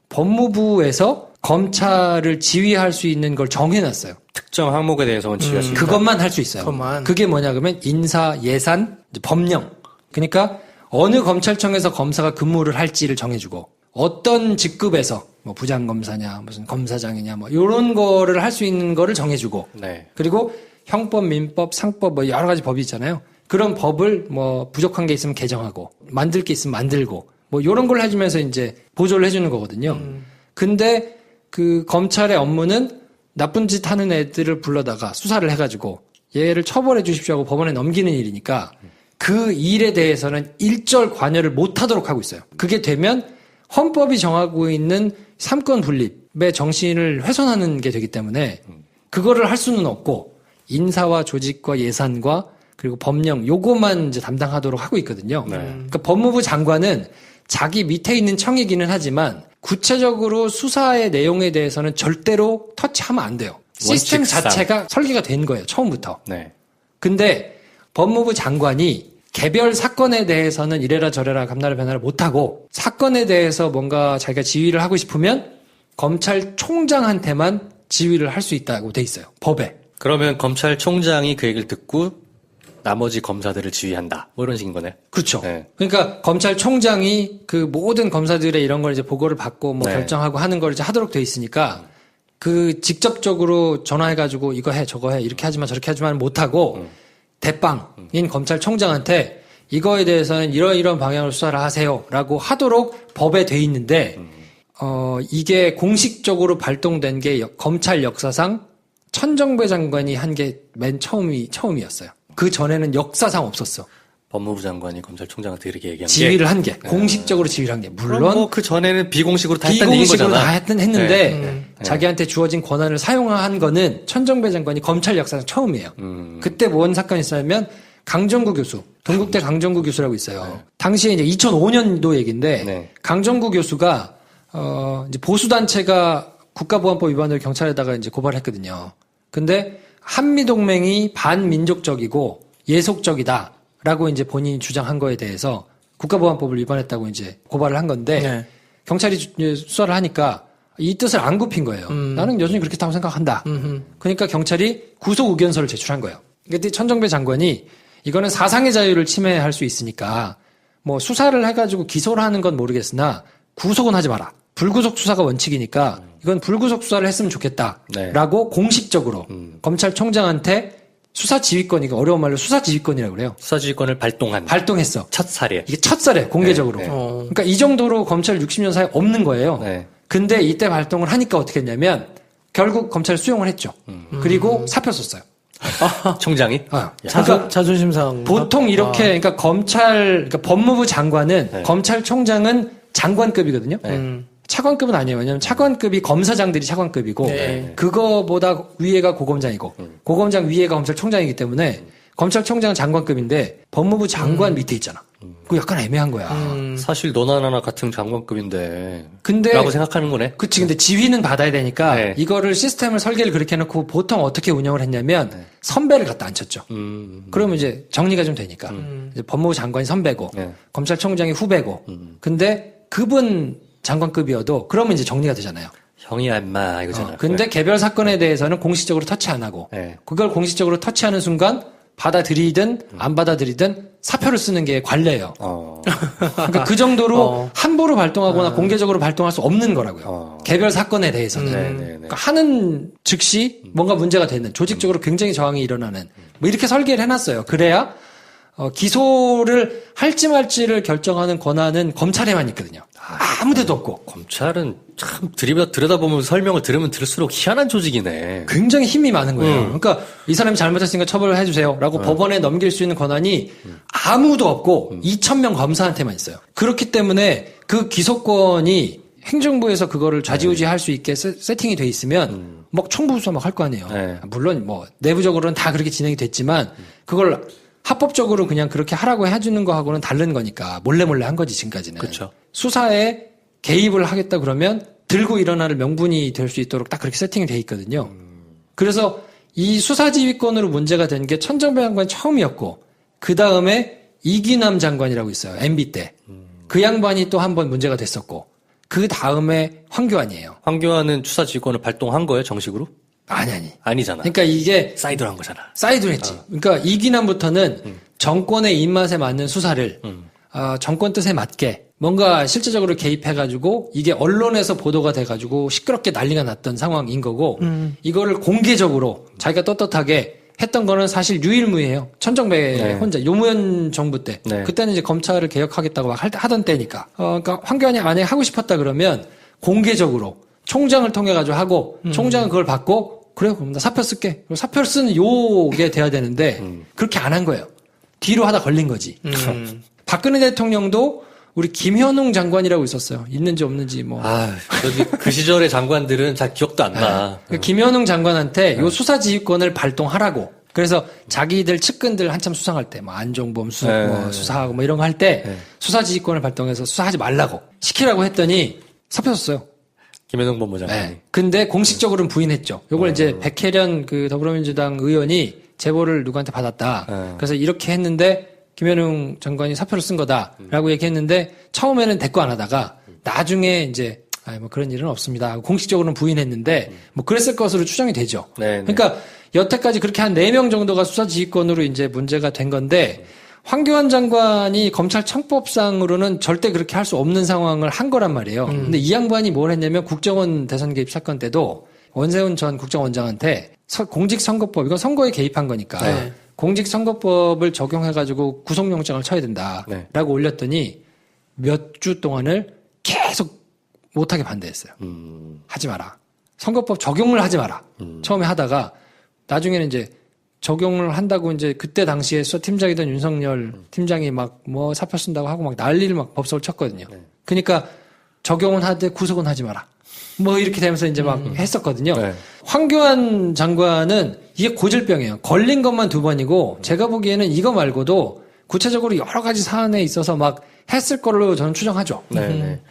법무부에서 검찰을 지휘할 수 있는 걸 정해놨어요. 특정 항목에 대해서만 지휘할 수 있다. 그것만 할 수 있어요. 그것만. 그게 뭐냐 그러면 인사, 예산, 이제 법령. 그러니까 어느 검찰청에서 검사가 근무를 할지를 정해주고 어떤 직급에서 뭐 부장검사냐 무슨 검사장이냐 뭐 이런 거를 할 수 있는 거를 정해주고 네. 그리고 형법, 민법, 상법 뭐 여러 가지 법이 있잖아요. 그런 법을 뭐 부족한 게 있으면 개정하고 만들 게 있으면 만들고 뭐 이런 걸 해주면서 이제 보조를 해주는 거거든요. 근데 그 검찰의 업무는 나쁜 짓 하는 애들을 불러다가 수사를 해가지고 얘를 처벌해 주십시오 하고 법원에 넘기는 일이니까 그 일에 대해서는 일절 관여를 못 하도록 하고 있어요. 그게 되면 헌법이 정하고 있는 삼권 분립의 정신을 훼손하는 게 되기 때문에 그거를 할 수는 없고 인사와 조직과 예산과 그리고 법령 요거만 이제 담당하도록 하고 있거든요. 그러니까 법무부 장관은 자기 밑에 있는 청이기는 하지만 구체적으로 수사의 내용에 대해서는 절대로 터치하면 안 돼요. 시스템 원칙상. 자체가 설계가 된 거예요. 처음부터. 네. 근데 법무부 장관이 개별 사건에 대해서는 이래라 저래라 감나라 변화를 못하고 사건에 대해서 뭔가 자기가 지휘를 하고 싶으면 검찰총장한테만 지휘를 할 수 있다고 돼 있어요. 법에. 그러면 검찰총장이 그 얘기를 듣고 나머지 검사들을 지휘한다. 뭐 이런 식인 거네. 그렇죠. 네. 그러니까 검찰총장이 그 모든 검사들의 이런 걸 이제 보고를 받고 뭐 네. 결정하고 하는 걸 이제 하도록 돼 있으니까 그 직접적으로 전화해가지고 이거 해 저거 해 이렇게 하지만 저렇게 하지만 못하고 대빵인 검찰총장한테 이거에 대해서는 이런 방향으로 수사를 하세요라고 하도록 법에 돼 있는데 이게 공식적으로 발동된 게 검찰 역사상 천정배 장관이 한 게 맨 처음이었어요. 그 전에는 역사상 없었어. 법무부 장관이 검찰총장한테 이렇게 얘기한 지휘를 한 게, 공식적으로 지휘를 한 게. 물론 뭐그 전에는 비공식으로 다 했다는 얘기인 비공식으로 거잖아. 다 했는데 네. 자기한테 주어진 권한을 사용한 거는 천정배 장관이 검찰 역사상 처음이에요. 그때 뭔 사건이 있었냐면 강정구 교수, 동국대 강정구 교수라고 있어요. 당시에 이제 2005년도 얘기인데 네. 강정구 교수가 이제 보수 단체가 국가보안법 위반으로 경찰에다가 이제 고발했거든요. 근데 한미 동맹이 반민족적이고 예속적이다라고 이제 본인이 주장한 거에 대해서 국가보안법을 위반했다고 이제 고발을 한 건데 네. 경찰이 수사를 하니까 이 뜻을 안 굽힌 거예요. 나는 여전히 그렇게 생각한다. 그러니까 경찰이 구속 의견서를 제출한 거예요. 그때 천정배 장관이 이거는 사상의 자유를 침해할 수 있으니까 뭐 수사를 해가지고 기소를 하는 건 모르겠으나 구속은 하지 마라. 불구속 수사가 원칙이니까 이건 불구속 수사를 했으면 좋겠다라고 공식적으로 검찰총장한테 수사 지휘권, 이거 어려운 말로 수사 지휘권이라고 그래요. 수사 지휘권을 발동했어. 첫 사례. 이게 첫 사례 공개적으로. 그러니까 이 정도로 검찰 60년 사이에 없는 거예요. 근데 이때 발동을 하니까 어떻게 했냐면 결국 검찰 수용을 했죠. 그리고 사표 썼어요. 총장이? 그러니까 자존심상. 보통 이렇게 그러니까 그러니까 법무부 장관은 검찰총장은 장관급이거든요. 차관급은 아니에요. 왜냐하면 차관급이 검사장들이 차관급이고 그거보다 위에가 고검장이고 고검장 위에가 검찰총장이기 때문에 검찰총장은 장관급인데 법무부 장관 밑에 있잖아. 그거 약간 애매한 거야. 사실 너나 나나 같은 장관급인데. 근데 라고 생각하는 거네. 그치. 근데 지휘는 받아야 되니까 이거를 시스템을 설계를 그렇게 해놓고 보통 어떻게 운영을 했냐면 선배를 갖다 앉혔죠. 그러면 이제 정리가 좀 되니까. 이제 법무부 장관이 선배고 검찰총장이 후배고. 근데 그분 장관급이어도 그러면 이제 정리가 되잖아요. 형이야 임마 이거잖아. 근데 개별 사건에 대해서는 공식적으로 터치 안 하고 그걸 공식적으로 터치하는 순간 받아들이든 안 받아들이든 사표를 쓰는 게 관례예요. 그러니까 그 정도로 함부로 발동하거나 공개적으로 발동할 수 없는 거라고요. 개별 사건에 대해서는. 그러니까 하는 즉시 뭔가 문제가 되는 조직적으로 굉장히 저항이 일어나는 뭐 이렇게 설계를 해놨어요. 그래야 기소를 할지 말지를 결정하는 권한은 검찰에만 있거든요. 아무데도 없고. 검찰은 참 들여다보면 설명을 들으면 들을수록 희한한 조직이네. 굉장히 힘이 많은 거예요. 그러니까 이 사람이 잘못했으니까 처벌을 해주세요 라고 법원에 넘길 수 있는 권한이 아무도 없고 2,000명 검사한테만 있어요. 그렇기 때문에 그 기소권이 행정부에서 그거를 좌지우지할 수 있게 세팅이 돼 있으면 막 청부수사 막 할 거 아니에요. 물론 뭐 내부적으로는 다 그렇게 진행이 됐지만 그걸 합법적으로 그냥 그렇게 하라고 해주는 거하고는 다른 거니까 몰래 한 거지 지금까지는. 그렇죠. 수사에 개입을 하겠다 그러면 들고 일어날 명분이 될 수 있도록 딱 그렇게 세팅이 돼 있거든요. 그래서 이 수사지휘권으로 문제가 된 게 천정배 장관이 처음이었고 그 다음에 이기남 장관이라고 있어요. MB 때. 그 양반이 또 한 번 문제가 됐었고 그 다음에 황교안이에요. 황교안은 수사지휘권을 발동한 거예요 정식으로? 아니. 아니잖아. 그러니까 이게 사이드로 한 거잖아. 사이드로 했지. 그러니까 이기남부터는 정권의 입맛에 맞는 수사를 정권 뜻에 맞게 뭔가 실제적으로 개입해가지고 이게 언론에서 보도가 돼가지고 시끄럽게 난리가 났던 상황인 거고 이거를 공개적으로 자기가 떳떳하게 했던 거는 사실 유일무이해요. 천정배 혼자 노무현 정부 때 그때는 이제 검찰을 개혁하겠다고 막 하던 때니까. 그러니까 황교안이 안에 하고 싶었다 그러면 공개적으로 총장을 통해 가지고 하고 총장은 그걸 받고 그래요 그럼 나 사표 쓸게. 그리고 사표를 쓰는 요게 돼야 되는데 그렇게 안 한 거예요. 뒤로 하다 걸린 거지. 박근혜 대통령도 우리 김현웅 장관이라고 있었어요. 있는지 없는지 뭐. 그 시절의 장관들은 잘 기억도 안 나. 김현웅 장관한테 요 수사지휘권을 발동하라고. 그래서 자기들 측근들 한참 수상할 때, 뭐 안종범 수사하고 뭐 이런 거 할 때 수사지휘권을 발동해서 수사하지 말라고 시키라고 했더니 사표 썼어요. 김현웅 법무장관이. 근데 공식적으로는 부인했죠. 요걸 이제 백혜련 그 더불어민주당 의원이 제보를 누구한테 받았다. 그래서 이렇게 했는데 김현웅 장관이 사표를 쓴 거다라고 얘기했는데 처음에는 대꾸 안 하다가 나중에 이제 뭐 그런 일은 없습니다. 공식적으로는 부인했는데 뭐 그랬을 것으로 추정이 되죠. 그러니까 여태까지 그렇게 한 4명 정도가 수사지휘권으로 이제 문제가 된 건데 황교안 장관이 검찰 청법상으로는 절대 그렇게 할 수 없는 상황을 한 거란 말이에요. 근데 이 양반이 뭘 했냐면 국정원 대선 개입 사건 때도 원세훈 전 국정원장한테 공직선거법, 이건 선거에 개입한 거니까 공직선거법을 적용해가지고 구속영장을 쳐야 된다라고 올렸더니 몇 주 동안을 계속 못하게 반대했어요. 하지 마라. 선거법 적용을 하지 마라. 처음에 하다가 나중에는 이제 적용을 한다고 이제 그때 당시에 수사팀장이던 윤석열 팀장이 막 뭐 사표 쓴다고 하고 막 난리를 막 법석을 쳤거든요. 그러니까 적용은 하되 구속은 하지 마라. 뭐 이렇게 되면서 이제 막 했었거든요. 황교안 장관은 이게 고질병이에요. 걸린 것만 2번이고 제가 보기에는 이거 말고도 구체적으로 여러 가지 사안에 있어서 막 했을 걸로 저는 추정하죠.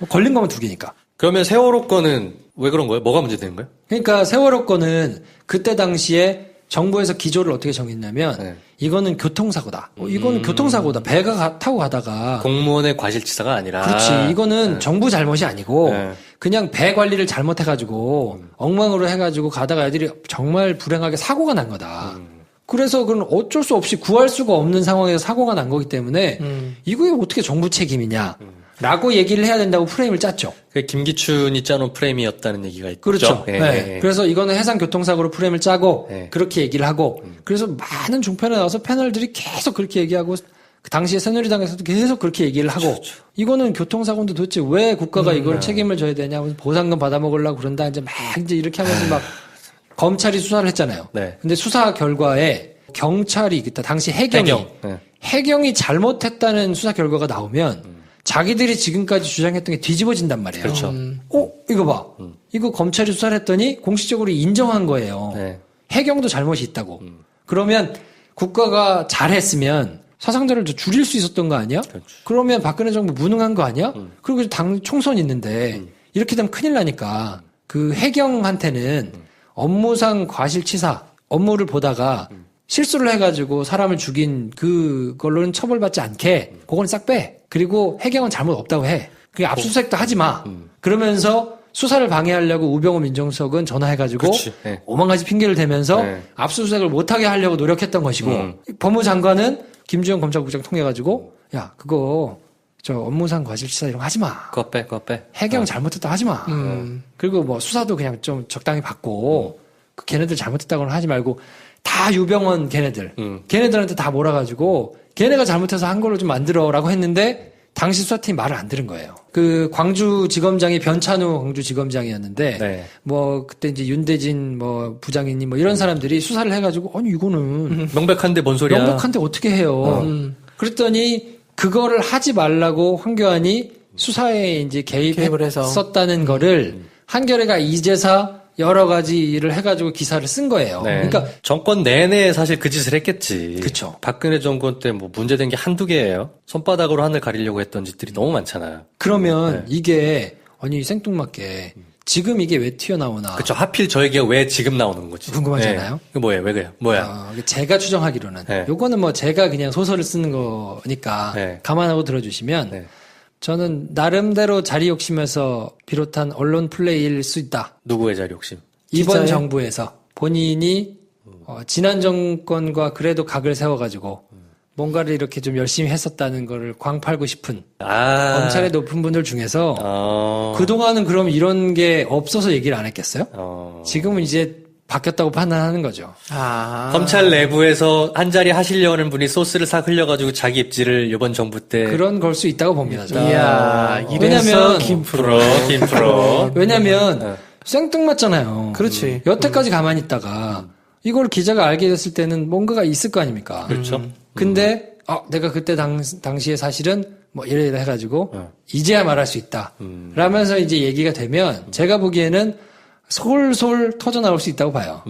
걸린 것만 2개니까. 그러면 세월호 건은 왜 그런 거예요? 뭐가 문제되는 거예요? 그러니까 세월호 건은 그때 당시에 정부에서 기조를 어떻게 정했냐면 이거는 교통사고다. 이거는 교통사고다. 배가 타고 가다가 공무원의 과실치사가 아니라 그렇지. 이거는 정부 잘못이 아니고 그냥 배 관리를 잘못해가지고 엉망으로 해가지고 가다가 애들이 정말 불행하게 사고가 난 거다. 그래서 그건 어쩔 수 없이 구할 수가 없는 상황에서 사고가 난 거기 때문에 이거에 어떻게 정부 책임이냐. 라고 얘기를 해야 된다고 프레임을 짰죠. 김기춘이 짜놓은 프레임이었다는 얘기가 있죠. 그렇죠. 네. 그래서 이거는 해상교통사고로 프레임을 짜고 그렇게 얘기를 하고 그래서 많은 종편에 나와서 패널들이 계속 그렇게 얘기하고 그 당시에 새누리당에서도 계속 그렇게 얘기를 하고 그렇죠. 이거는 교통사고인데 도대체 왜 국가가 이걸 책임을 져야 되냐 보상금 받아먹으려고 그런다 이제 막 이제 이렇게 하면서 막 검찰이 수사를 했잖아요. 근데 수사 결과에 경찰이 그때 당시 해경이 잘못했다는 수사 결과가 나오면 자기들이 지금까지 주장했던 게 뒤집어진단 말이에요. 그렇죠. 이거 봐. 이거 검찰이 수사를 했더니 공식적으로 인정한 거예요. 해경도 잘못이 있다고. 그러면 국가가 잘했으면 사상자를 더 줄일 수 있었던 거 아니야? 그렇죠. 그러면 박근혜 정부 무능한 거 아니야? 그리고 당 총선 있는데 이렇게 되면 큰일 나니까 그 해경한테는 업무상 과실치사 업무를 보다가 실수를 해가지고 사람을 죽인 그걸로는 처벌받지 않게 그거는 싹 빼. 그리고 해경은 잘못 없다고 해. 그게 압수수색도 하지 마. 그러면서 수사를 방해하려고 우병우 민정수석은 전화해가지고 오만 가지 핑계를 대면서 압수수색을 못하게 하려고 노력했던 것이고 법무장관은 김주영 검찰국장 통해가지고 야 그거 저 업무상 과실치사 이런 거 하지 마. 그거 빼. 해경 잘못했다 하지 마. 그리고 뭐 수사도 그냥 좀 적당히 받고 그 걔네들 잘못했다고는 하지 말고 다 유병원 걔네들한테 다 몰아가지고 걔네가 잘못해서 한 걸로 좀 만들어라고 했는데 당시 수사팀이 말을 안 들은 거예요. 그 광주지검장이 변찬우 광주지검장이었는데 뭐 그때 이제 윤대진 뭐 부장님 뭐 이런 사람들이 수사를 해가지고 아니 이거는 명백한데 뭔 소리야? 명백한데 어떻게 해요? 그랬더니 그거를 하지 말라고 황교안이 수사에 이제 개입을 해서 개입했었다는 거를 한겨레가 이제사 여러 가지 일을 해가지고 기사를 쓴 거예요. 그러니까 정권 내내 사실 그 짓을 했겠지. 그쵸. 박근혜 정권 때 뭐 문제된 게 한두 개예요. 손바닥으로 하늘 가리려고 했던 짓들이 너무 많잖아요. 그러면 이게 아니 생뚱맞게 지금 이게 왜 튀어나오나? 그렇죠. 하필 저 얘기가 왜 지금 나오는 거지? 궁금하잖아요. 그 뭐예요? 왜 그래요? 뭐야? 제가 추정하기로는 요거는 뭐 제가 그냥 소설을 쓰는 거니까 감안하고 들어주시면. 저는 나름대로 자리 욕심에서 비롯한 언론 플레이일 수 있다. 누구의 자리 욕심? 이번 기자의? 정부에서 본인이 지난 정권과 그래도 각을 세워가지고 뭔가를 이렇게 좀 열심히 했었다는 거를 광팔고 싶은 검찰의 높은 분들 중에서 그동안은 그럼 이런 게 없어서 얘기를 안 했겠어요? 지금은 이제 바뀌었다고 판단하는 거죠. 검찰 내부에서 한 자리 하시려는 분이 소스를 싹 흘려가지고 자기 입지를 이번 정부 때 그런 걸 수 있다고 봅니다. 저는. 이야, 왜냐면 김프로 왜냐면 생뚱맞잖아요. 그렇지. 여태까지 가만히 있다가 이걸 기자가 알게 됐을 때는 뭔가가 있을 거 아닙니까? 그렇죠. 근데 내가 그때 당시에 사실은 뭐 이래 해가지고 이제야 말할 수 있다. 라면서 이제 얘기가 되면 제가 보기에는 솔솔 터져나올 수 있다고 봐요.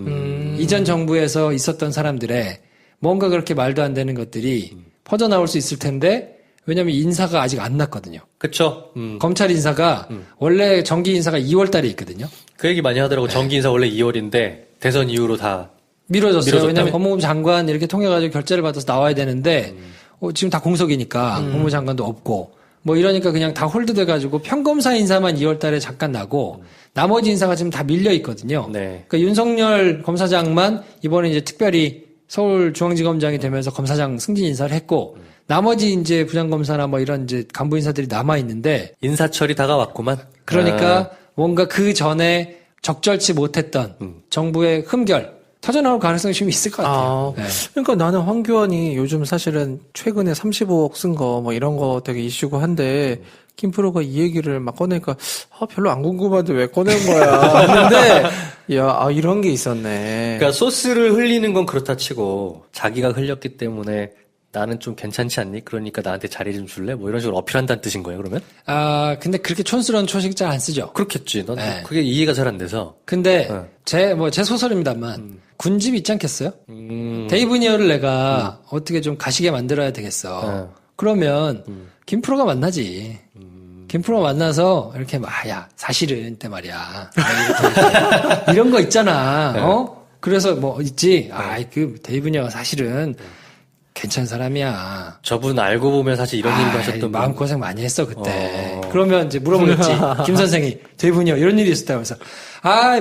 이전 정부에서 있었던 사람들의 뭔가 그렇게 말도 안 되는 것들이 퍼져나올 수 있을 텐데 왜냐면 인사가 아직 안 났거든요. 그쵸. 검찰 인사가 원래 정기 인사가 2월 달에 있거든요. 그 얘기 많이 하더라고. 정기 인사 원래 2월인데 대선 이후로 다 미뤄졌어요. 왜냐면 법무부 장관 이렇게 통해가지고 결재를 받아서 나와야 되는데 지금 다 공석이니까 법무부 장관도 없고 뭐 이러니까 그냥 다 홀드돼가지고 평검사 인사만 2월 달에 잠깐 나고 나머지 인사가 지금 다 밀려 있거든요. 그러니까 윤석열 검사장만 이번에 이제 특별히 서울중앙지검장이 되면서 검사장 승진 인사를 했고 나머지 이제 부장검사나 뭐 이런 이제 간부 인사들이 남아 있는데 인사철이 다가왔구만. 그러니까 뭔가 그 전에 적절치 못했던 정부의 흠결 터져나올 가능성이 좀 있을 것 같아요. 그러니까 나는 황교안이 요즘 사실은 최근에 35억 쓴 거 뭐 이런 거 되게 이슈고 한데 김프로가 이 얘기를 막 꺼내니까 별로 안 궁금한데 왜 꺼낸 거야 했는데 이런 게 있었네. 그러니까 소스를 흘리는 건 그렇다 치고 자기가 흘렸기 때문에 나는 좀 괜찮지 않니? 그러니까 나한테 자리 좀 줄래? 뭐 이런 식으로 어필한다는 뜻인 거예요, 그러면? 근데 그렇게 촌스러운 초식 잘 안 쓰죠. 그렇겠지. 난 그게 이해가 잘 안 돼서. 근데 제 소설입니다만 군집 있지 않겠어요? 데이브니어를 내가 어떻게 좀 가시게 만들어야 되겠어. 그러면 김프로가 만나지. 김프로 만나서 이렇게 막 사실은 때 말이야. 이런 거 있잖아. 그래서 뭐 있지. 그 데이브니어가 사실은 괜찮은 사람이야. 저분 알고 보면 사실 이런 일도 하셨던 마음고생 많이 했어 그때. 그러면 이제 물어보겠지. 김 선생이 데이브니어 이런 일이 있었다고 해서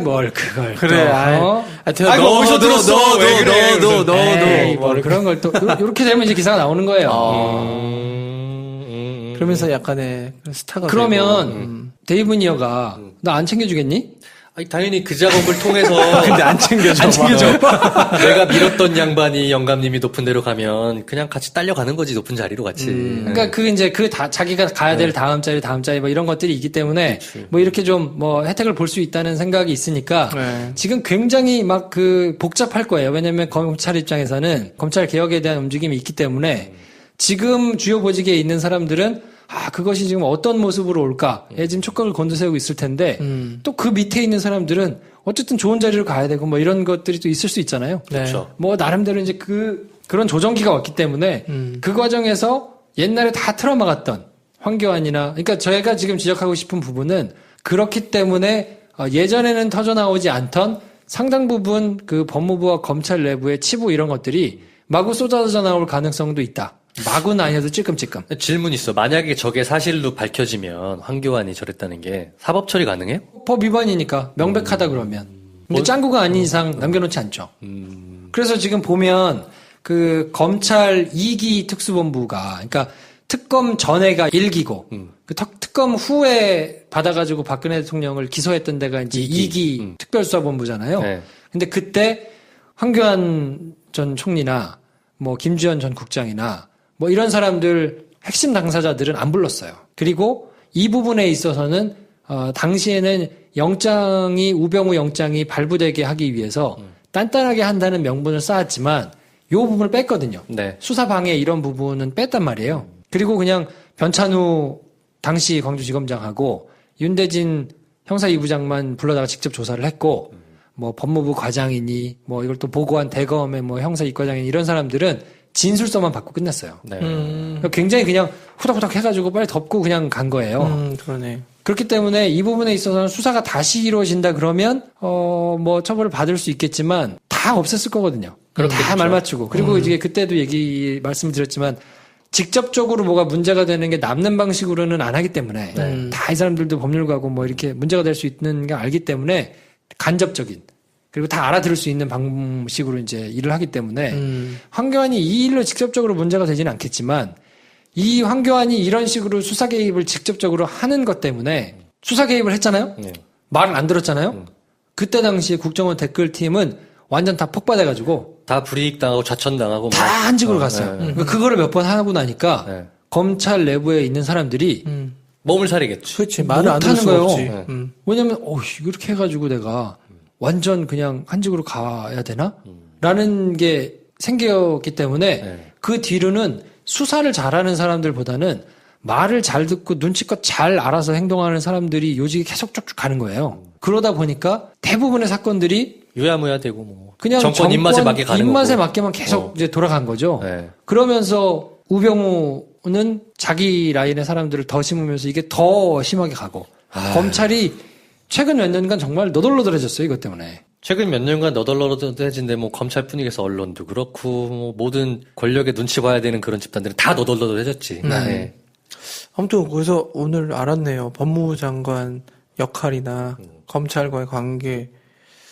뭘 그걸 그래. 또 어디서 들었어? 너. 뭘 그런 걸 또 이렇게 되면 이제 기사가 나오는 거예요. 그러면서 약간의 스타가 그러면 데이브니어가 나 안 챙겨주겠니? 아니, 당연히 그 작업을 통해서. 근데 안 챙겨줘. 내가 밀었던 양반이 영감님이 높은 데로 가면 그냥 같이 딸려가는 거지, 높은 자리로 같이. 그러니까 자기가 가야 될 다음 자리 뭐 이런 것들이 있기 때문에 그치. 뭐 이렇게 좀 뭐 혜택을 볼 수 있다는 생각이 있으니까 지금 굉장히 막 복잡할 거예요. 왜냐면 검찰 입장에서는 검찰 개혁에 대한 움직임이 있기 때문에 지금 주요 보직에 있는 사람들은 그것이 지금 어떤 모습으로 올까에 지금 촉각을 곤두세우고 있을 텐데 또 그 밑에 있는 사람들은 어쨌든 좋은 자리로 가야 되고 뭐 이런 것들이 또 있을 수 있잖아요. 그렇죠. 뭐 나름대로 이제 그런 조정기가 왔기 때문에 그 과정에서 옛날에 다 틀어막았던 황교안이나 그러니까 저희가 지금 지적하고 싶은 부분은 그렇기 때문에 예전에는 터져나오지 않던 상당 부분 그 법무부와 검찰 내부의 치부 이런 것들이 마구 쏟아져 나올 가능성도 있다. 마구는 아니어도 찔끔찔끔. 질문 있어. 만약에 저게 사실로 밝혀지면 황교안이 저랬다는 게 사법 처리 가능해요? 법 위반이니까 명백하다 그러면. 근데 짱구가 아닌 이상 남겨놓지 않죠. 그래서 지금 보면 그 검찰 2기 특수본부가 그러니까 특검 전에가 1기고 그 특검 후에 받아가지고 박근혜 대통령을 기소했던 데가 이제 2기 특별수사본부잖아요. 네. 근데 그때 황교안 전 총리나 뭐 김주현 전 국장이나 뭐 이런 사람들 핵심 당사자들은 안 불렀어요. 그리고 이 부분에 있어서는 당시에는 우병우 영장이 발부되게 하기 위해서 단단하게 한다는 명분을 쌓았지만 이 부분을 뺐거든요. 네. 수사방해 이런 부분은 뺐단 말이에요. 그리고 그냥 변찬우 당시 광주지검장하고 윤대진 형사 2부장만 불러다가 직접 조사를 했고 뭐 법무부 과장이니 뭐 이걸 또 보고한 대검의 뭐 형사 2과장이니 이런 사람들은 진술서만 받고 끝냈어요. 네. 그러니까 굉장히 그냥 후닥후닥 해가지고 빨리 덮고 그냥 간 거예요. 그러네. 그렇기 때문에 이 부분에 있어서는 수사가 다시 이루어진다 그러면 뭐 처벌을 받을 수 있겠지만 다 없앴을 거거든요. 다 말 맞추고 그리고 이제 그때도 말씀드렸지만 직접적으로 뭐가 문제가 되는 게 남는 방식으로는 안 하기 때문에 다 이 사람들도 법률가고 뭐 이렇게 문제가 될 수 있는 걸 알기 때문에 간접적인 그리고 다 알아들을 수 있는 방식으로 이제 일을 하기 때문에 황교안이 이 일로 직접적으로 문제가 되지는 않겠지만 이 황교안이 이런 식으로 수사 개입을 직접적으로 하는 것 때문에 수사 개입을 했잖아요. 말을 안 들었잖아요. 그때 당시 국정원 댓글팀은 완전 다 폭발해가지고 다 불이익당하고 좌천당하고 다 한직으로 갔어요. 그러니까 그거를 몇 번 하고 나니까 검찰 내부에 있는 사라들이 몸을 사리겠지. 그렇지. 말을 안 들을 수 거예요. 없지. 왜냐면 이렇게 해가지고 내가 완전 그냥 한직으로 가야 되나? 라는 게 생겼기 때문에 그 뒤로는 수사를 잘하는 사람들보다는 말을 잘 듣고 눈치껏 잘 알아서 행동하는 사람들이 요직에 계속 쭉쭉 가는 거예요. 그러다 보니까 대부분의 사건들이 유야무야 되고 뭐 그냥 정권 입맛에 맞게 가는 입맛에 거고. 맞게만 계속 이제 돌아간 거죠. 네. 그러면서 우병우는 자기 라인의 사람들을 더 심으면서 이게 더 심하게 가고 검찰이 최근 몇 년간 정말 너덜너덜해졌어요, 이것 때문에. 최근 몇 년간 너덜너덜해진데 뭐 검찰뿐이겠어 언론도 그렇고 뭐 모든 권력의 눈치 봐야 되는 그런 집단들은 다 너덜너덜해졌지. 네. 아무튼 그래서 오늘 알았네요. 법무부 장관 역할이나 검찰과의 관계.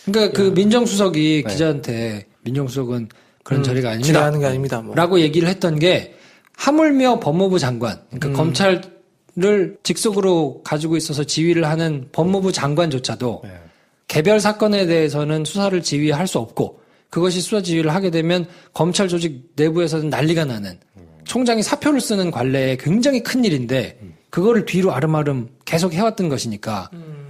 그러니까 그 민정수석이 기자한테 민정수석은 그런 자리가 아닙니다. 지나가는 게 아닙니다. 뭐. 라고 얘기를 했던 게 하물며 법무부 장관, 그러니까 검찰을 직속으로 가지고 있어서 지휘를 하는 법무부 장관조차도 개별 사건에 대해서는 수사를 지휘할 수 없고 그것이 수사 지휘를 하게 되면 검찰 조직 내부에서는 난리가 나는 총장이 사표를 쓰는 관례에 굉장히 큰 일인데 그거를 뒤로 아름아름 계속 해왔던 것이니까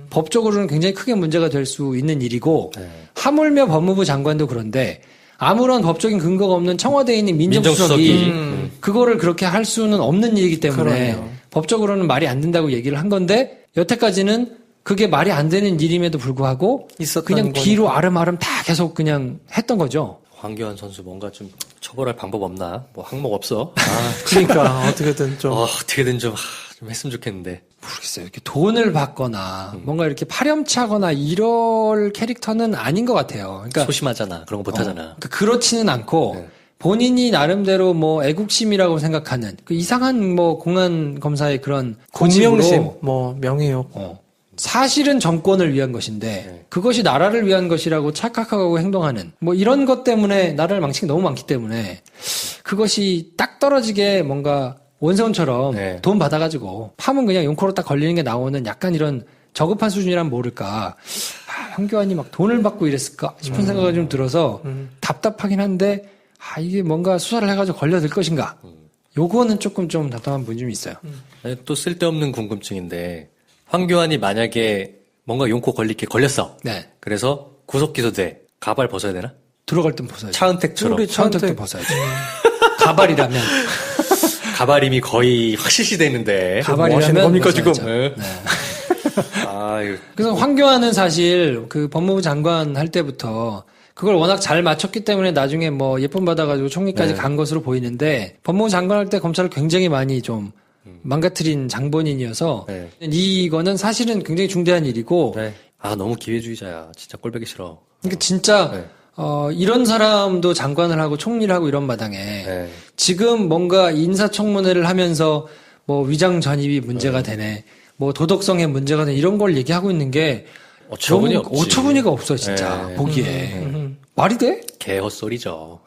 법적으로는 굉장히 크게 문제가 될 수 있는 일이고 하물며 법무부 장관도 그런데 아무런 법적인 근거가 없는 청와대에 있는 민정수석이 그거를 그렇게 할 수는 없는 일이기 때문에 그러네요. 법적으로는 말이 안 된다고 얘기를 한 건데 여태까지는 그게 말이 안 되는 일임에도 불구하고 그냥 거니까. 뒤로 아름아름 다 계속 그냥 했던 거죠. 황교안 선수 뭔가 좀 처벌할 방법 없나? 뭐 항목 없어. 그러니까 어떻게든 좀. 어떻게든 좀 했으면 좋겠는데. 모르겠어요. 이렇게 돈을 받거나 뭔가 이렇게 파렴치하거나 이럴 캐릭터는 아닌 것 같아요. 그러니까 소심하잖아. 그런 거 못하잖아. 그러니까 그렇지는 않고 본인이 나름대로 뭐 애국심이라고 생각하는 그 이상한 뭐 공안 검사의 그런 공명심, 뭐 명예욕. 사실은 정권을 위한 것인데 그것이 나라를 위한 것이라고 착각하고 행동하는 뭐 이런 것 때문에 나라를 망친 게 너무 많기 때문에 그것이 딱 떨어지게 뭔가 원세훈처럼 돈 받아가지고 파면 그냥 용코로 딱 걸리는 게 나오는 약간 이런 저급한 수준이란 모를까. 황교안이 막 돈을 받고 이랬을까 싶은 생각이 좀 들어서 답답하긴 한데 이게 뭔가 수사를 해가지고 걸려들 것인가. 요거는 조금 좀 답답한 부분이 좀 있어요. 또 쓸데없는 궁금증인데 황교안이 만약에 뭔가 용코 걸렸어. 네. 그래서 구속 기소돼. 가발 벗어야 되나? 들어갈 땐 벗어야죠. 차은택처럼. 차은택도 벗어야죠. 가발이라면. 가발임이 거의 확실시되는데. 가발이라면 겁니까 지금? 네. 그래서 황교안은 사실 그 법무부 장관 할 때부터 그걸 워낙 잘 맞췄기 때문에 나중에 뭐 예쁨 받아가지고 총리까지 간 것으로 보이는데 법무부 장관 할 때 검찰을 굉장히 많이 좀 망가뜨린 장본인이어서 이거는 사실은 굉장히 중대한 일이고 너무 기회주의자야. 진짜 꼴보기 싫어. 그러니까 진짜 이런 사람도 장관을 하고 총리를 하고 이런 마당에 지금 뭔가 인사청문회를 하면서 뭐 위장 전입이 문제가 되네. 뭐 도덕성에 문제가 되네. 이런 걸 얘기하고 있는 게 어처구니 없지. 어처구니가 없어 진짜 보기에. 말이 돼? 개 헛소리죠.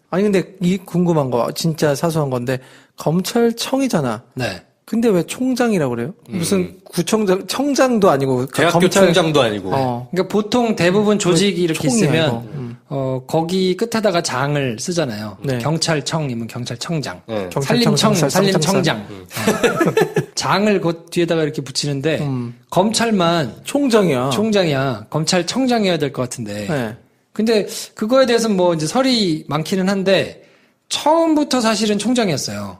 아니 근데 이 궁금한 거 진짜 사소한 건데 검찰청이잖아. 네. 근데 왜 총장이라고 그래요? 무슨 구청장, 청장도 아니고 대학교 총장도 아니고. 그러니까 보통 대부분 조직이 이렇게 총이야, 있으면 거기 끝에다가 장을 쓰잖아요. 네. 경찰청이면 경찰청장, 경찰청, 산림청장. 장을 그 뒤에다가 이렇게 붙이는데 검찰만 총장이야. 검찰청장이어야 될 것 같은데. 네. 근데 그거에 대해서는 뭐 이제 설이 많기는 한데 처음부터 사실은 총장이었어요.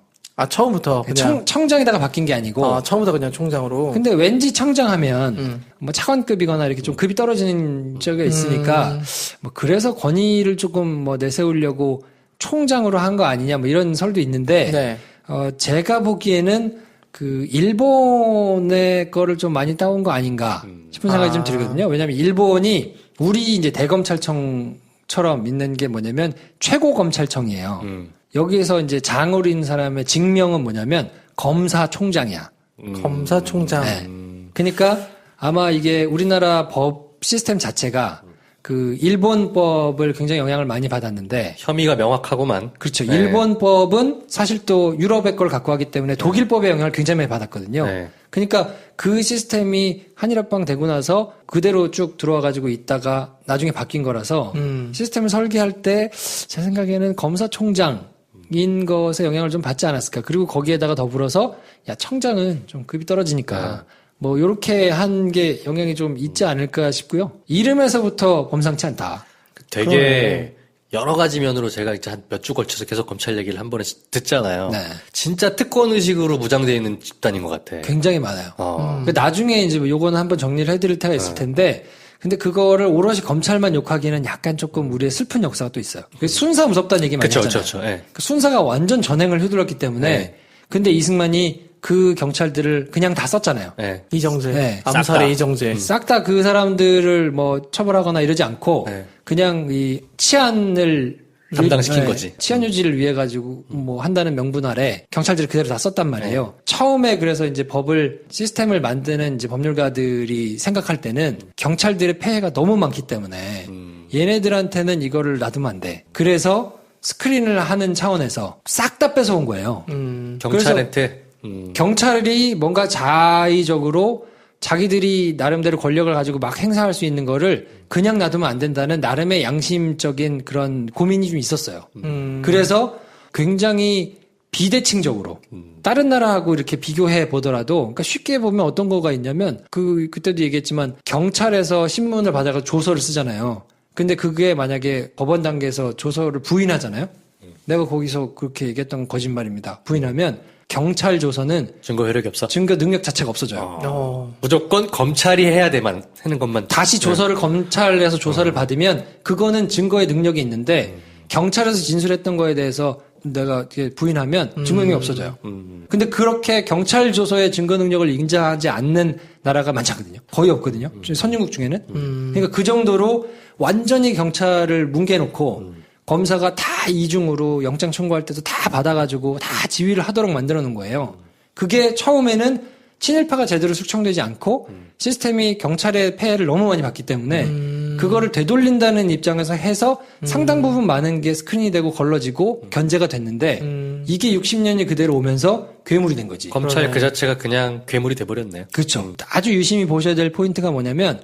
처음부터 그냥 청장에다가 바뀐 게 아니고. 처음부터 그냥 총장으로. 근데 왠지 청장하면 뭐 차관급이거나 이렇게 좀 급이 떨어지는 적이 있으니까 뭐 그래서 권위를 조금 뭐 내세우려고 총장으로 한 거 아니냐 뭐 이런 설도 있는데 제가 보기에는 그 일본의 거를 좀 많이 따온 거 아닌가 싶은 생각이 좀 들거든요. 왜냐하면 일본이 우리 이제 대검찰청처럼 있는 게 뭐냐면 최고검찰청이에요. 여기에서 이제 장으로 있는 사람의 직명은 뭐냐면 검사총장이야. 검사총장. 네. 그러니까 아마 이게 우리나라 법 시스템 자체가 그 일본법을 굉장히 영향을 많이 받았는데 혐의가 명확하고만. 그렇죠. 일본법은 사실 또 유럽의 걸 갖고 왔기 때문에 독일법의 영향을 굉장히 많이 받았거든요. 그러니까 그 시스템이 한일합방 되고 나서 그대로 쭉 들어와 가지고 있다가 나중에 바뀐 거라서 시스템을 설계할 때 제 생각에는 검사총장인 것에 영향을 좀 받지 않았을까. 그리고 거기에다가 더불어서 야 청장은 좀 급이 떨어지니까 뭐 요렇게 한 게 영향이 좀 있지 않을까 싶고요. 이름에서부터 범상치 않다. 되게 여러 가지 면으로 제가 이제 한 몇 주 걸쳐서 계속 검찰 얘기를 한 번에 듣잖아요. 진짜 특권 의식으로 무장되어 있는 집단인 것 같아. 굉장히 많아요. 나중에 이제 요거는 한번 정리를 해드릴 때가 있을 텐데, 근데 그거를 오롯이 검찰만 욕하기는 약간 조금 우리의 슬픈 역사가 또 있어요. 순사 무섭다는 얘기 많이 하잖아요. 그쵸. 그 순사가 완전 전횡을 휘둘렀기 때문에, 근데 이승만이 그 경찰들을 그냥 다 썼잖아요. 이정재. 암살의 이정재. 싹 다 그 사람들을 뭐 처벌하거나 이러지 않고 그냥 이 치안을 담당시킨 거지. 치안 유지를 위해 가지고 뭐 한다는 명분 아래 경찰들이 그대로 다 썼단 말이에요. 처음에 그래서 이제 법을 시스템을 만드는 이제 법률가들이 생각할 때는 경찰들의 폐해가 너무 많기 때문에 얘네들한테는 이거를 놔두면 안 돼. 그래서 스크린을 하는 차원에서 싹 다 뺏어온 거예요. 경찰한테 경찰이 뭔가 자의적으로 자기들이 나름대로 권력을 가지고 막 행사할 수 있는 거를 그냥 놔두면 안 된다는 나름의 양심적인 그런 고민이 좀 있었어요. 그래서 굉장히 비대칭적으로 다른 나라하고 이렇게 비교해 보더라도 그러니까 쉽게 보면 어떤 거가 있냐면 그때도 얘기했지만 경찰에서 신문을 받아가 조서를 쓰잖아요. 근데 그게 만약에 법원 단계에서 조서를 부인하잖아요. 내가 거기서 그렇게 얘기했던 건 거짓말입니다. 부인하면 경찰 조서는 증거 효력이 없어. 증거 능력 자체가 없어져요. 무조건 검찰이 해야 돼만 하는 것만. 다시 조서를 검찰에서 조사를 받으면 그거는 증거의 능력이 있는데 경찰에서 진술했던 거에 대해서 내가 부인하면 증거 능력이 없어져요. 근데 그렇게 경찰 조서에 증거 능력을 인정하지 않는 나라가 많지 않거든요. 거의 없거든요. 선진국 중에는. 그러니까 그 정도로 완전히 경찰을 뭉개놓고 검사가 다 이중으로 영장 청구할 때도 다 받아가지고 다 지휘를 하도록 만들어 놓은 거예요. 그게 처음에는 친일파가 제대로 숙청되지 않고 시스템이 경찰의 폐해를 너무 많이 받기 때문에 그거를 되돌린다는 입장에서 해서 상당 부분 많은 게 스크린이 되고 걸러지고 견제가 됐는데 이게 60년이 그대로 오면서 괴물이 된 거지. 검찰 그 자체가 그냥 괴물이 돼버렸네요. 그렇죠. 아주 유심히 보셔야 될 포인트가 뭐냐면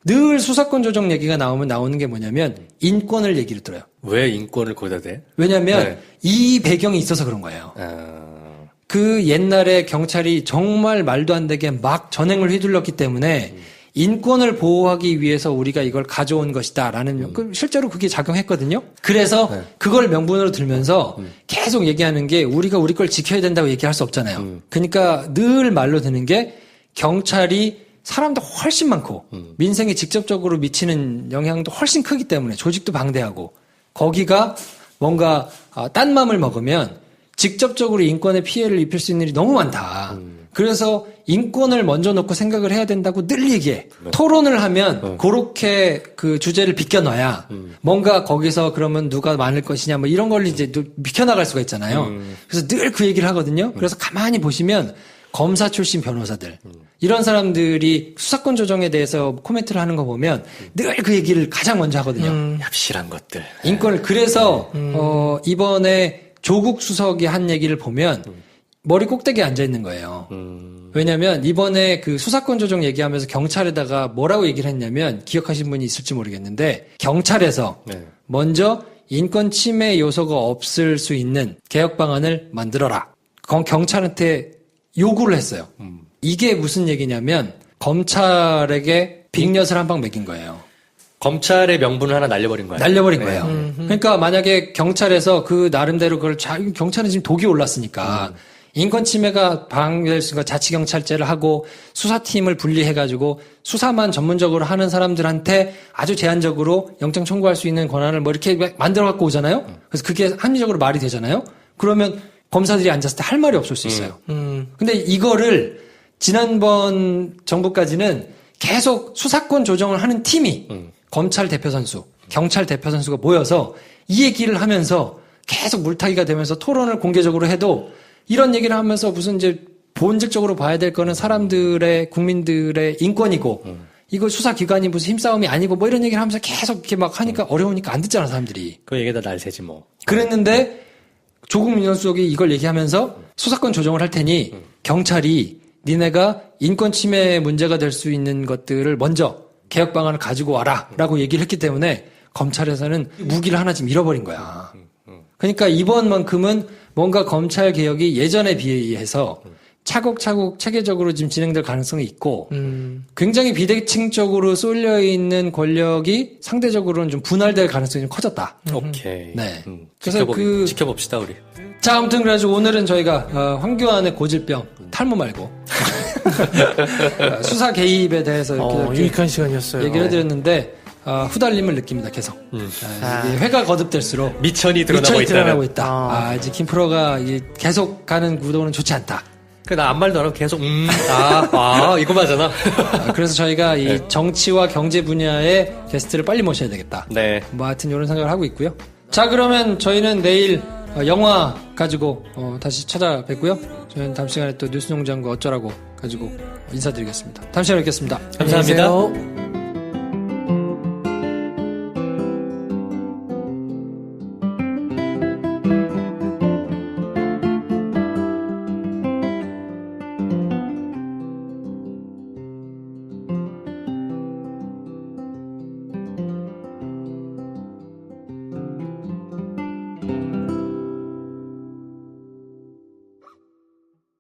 늘 수사권 조정 얘기가 나오면 나오는 게 뭐냐면 인권을 얘기를 들어요. 왜 인권을 거기다 대? 왜냐하면 네. 이 배경이 있어서 그런 거예요. 그 옛날에 경찰이 정말 말도 안 되게 막 전횡을 휘둘렀기 때문에 인권을 보호하기 위해서 우리가 이걸 가져온 것이다라는 실제로 그게 작용했거든요. 그래서 그걸 명분으로 들면서 계속 얘기하는 게 우리가 우리 걸 지켜야 된다고 얘기할 수 없잖아요. 그러니까 늘 말로 드는 게 경찰이 사람도 훨씬 많고 민생에 직접적으로 미치는 영향도 훨씬 크기 때문에 조직도 방대하고 거기가 뭔가 딴 맘을 먹으면 직접적으로 인권에 피해를 입힐 수 있는 일이 너무 많다. 그래서 인권을 먼저 놓고 생각을 해야 된다고 늘 얘기해. 토론을 하면 그렇게 그 주제를 비껴놔야 뭔가 거기서 그러면 누가 많을 것이냐 뭐 이런 걸 이제 비켜나갈 수가 있잖아요. 그래서 늘 그 얘기를 하거든요. 그래서 가만히 보시면 검사 출신 변호사들 이런 사람들이 수사권 조정에 대해서 코멘트를 하는 거 보면 늘 그 얘기를 가장 먼저 하거든요. 얍실한 것들. 인권을 그래서 이번에 조국 수석이 한 얘기를 보면 머리 꼭대기에 앉아 있는 거예요. 왜냐하면 이번에 그 수사권 조정 얘기하면서 경찰에다가 뭐라고 얘기를 했냐면 기억하신 분이 있을지 모르겠는데 경찰에서 먼저 인권 침해 요소가 없을 수 있는 개혁 방안을 만들어라. 경찰한테 요구를 했어요. 이게 무슨 얘기냐면 검찰에게 빅엿을 한 방 먹인 거예요. 검찰의 명분을 하나 날려버린 거예요. 날려버린 거예요. 그러니까 만약에 경찰에서 그 나름대로 그걸 경찰은 지금 독이 올랐으니까 인권 침해가 방해될 수 있으니까 자치경찰제를 하고 수사팀을 분리해가지고 수사만 전문적으로 하는 사람들한테 아주 제한적으로 영장 청구할 수 있는 권한을 뭐 이렇게 만들어 갖고 오잖아요. 그래서 그게 합리적으로 말이 되잖아요. 그러면 검사들이 앉았을 때 할 말이 없을 수 있어요. 근데 이거를 지난번 정부까지는 계속 수사권 조정을 하는 팀이 검찰 대표 선수, 경찰 대표 선수가 모여서 이 얘기를 하면서 계속 물타기가 되면서 토론을 공개적으로 해도 이런 얘기를 하면서 무슨 이제 본질적으로 봐야 될 거는 사람들의 국민들의 인권이고 이거 수사기관이 무슨 힘싸움이 아니고 뭐 이런 얘기를 하면서 계속 이렇게 막 하니까 어려우니까 안 듣잖아 사람들이. 그 얘기다 날새지 뭐. 그랬는데 조국 민정수석이 이걸 얘기하면서 수사권 조정을 할 테니 경찰이 니네가 인권 침해 문제가 될 수 있는 것들을 먼저 개혁 방안을 가지고 와라라고 얘기를 했기 때문에 검찰에서는 무기를 하나 지금 잃어버린 거야. 그러니까 이번만큼은 뭔가 검찰 개혁이 예전에 비해서 차곡차곡 체계적으로 지금 진행될 가능성이 있고 굉장히 비대칭적으로 쏠려 있는 권력이 상대적으로는 좀 분할될 가능성이 좀 커졌다. 오케이. 네. 그래서 지켜봅시다 우리. 자, 아무튼 그래가지고 오늘은 저희가 황교안의 고질병 탈모 말고 수사 개입에 대해서 이렇게 유익한 시간이었어요. 얘기를 해드렸는데 후달림을 느낍니다. 계속 이게 회가 거듭될수록 미천이 드러나고 있다. 이제 김프로가 계속 가는 구도는 좋지 않다. 나 아무 말도 안 하고 계속 이거 맞잖아. 그래서 저희가 이 정치와 경제 분야의 게스트를 빨리 모셔야 되겠다. 네. 뭐 하여튼 이런 생각을 하고 있고요. 자, 그러면 저희는 내일 영화 가지고 다시 찾아뵙고요. 저희는 다음 시간에 또 뉴스농장과 어쩌라고 가지고 인사드리겠습니다. 다음 시간에 뵙겠습니다. 감사합니다. 안녕히 계세요.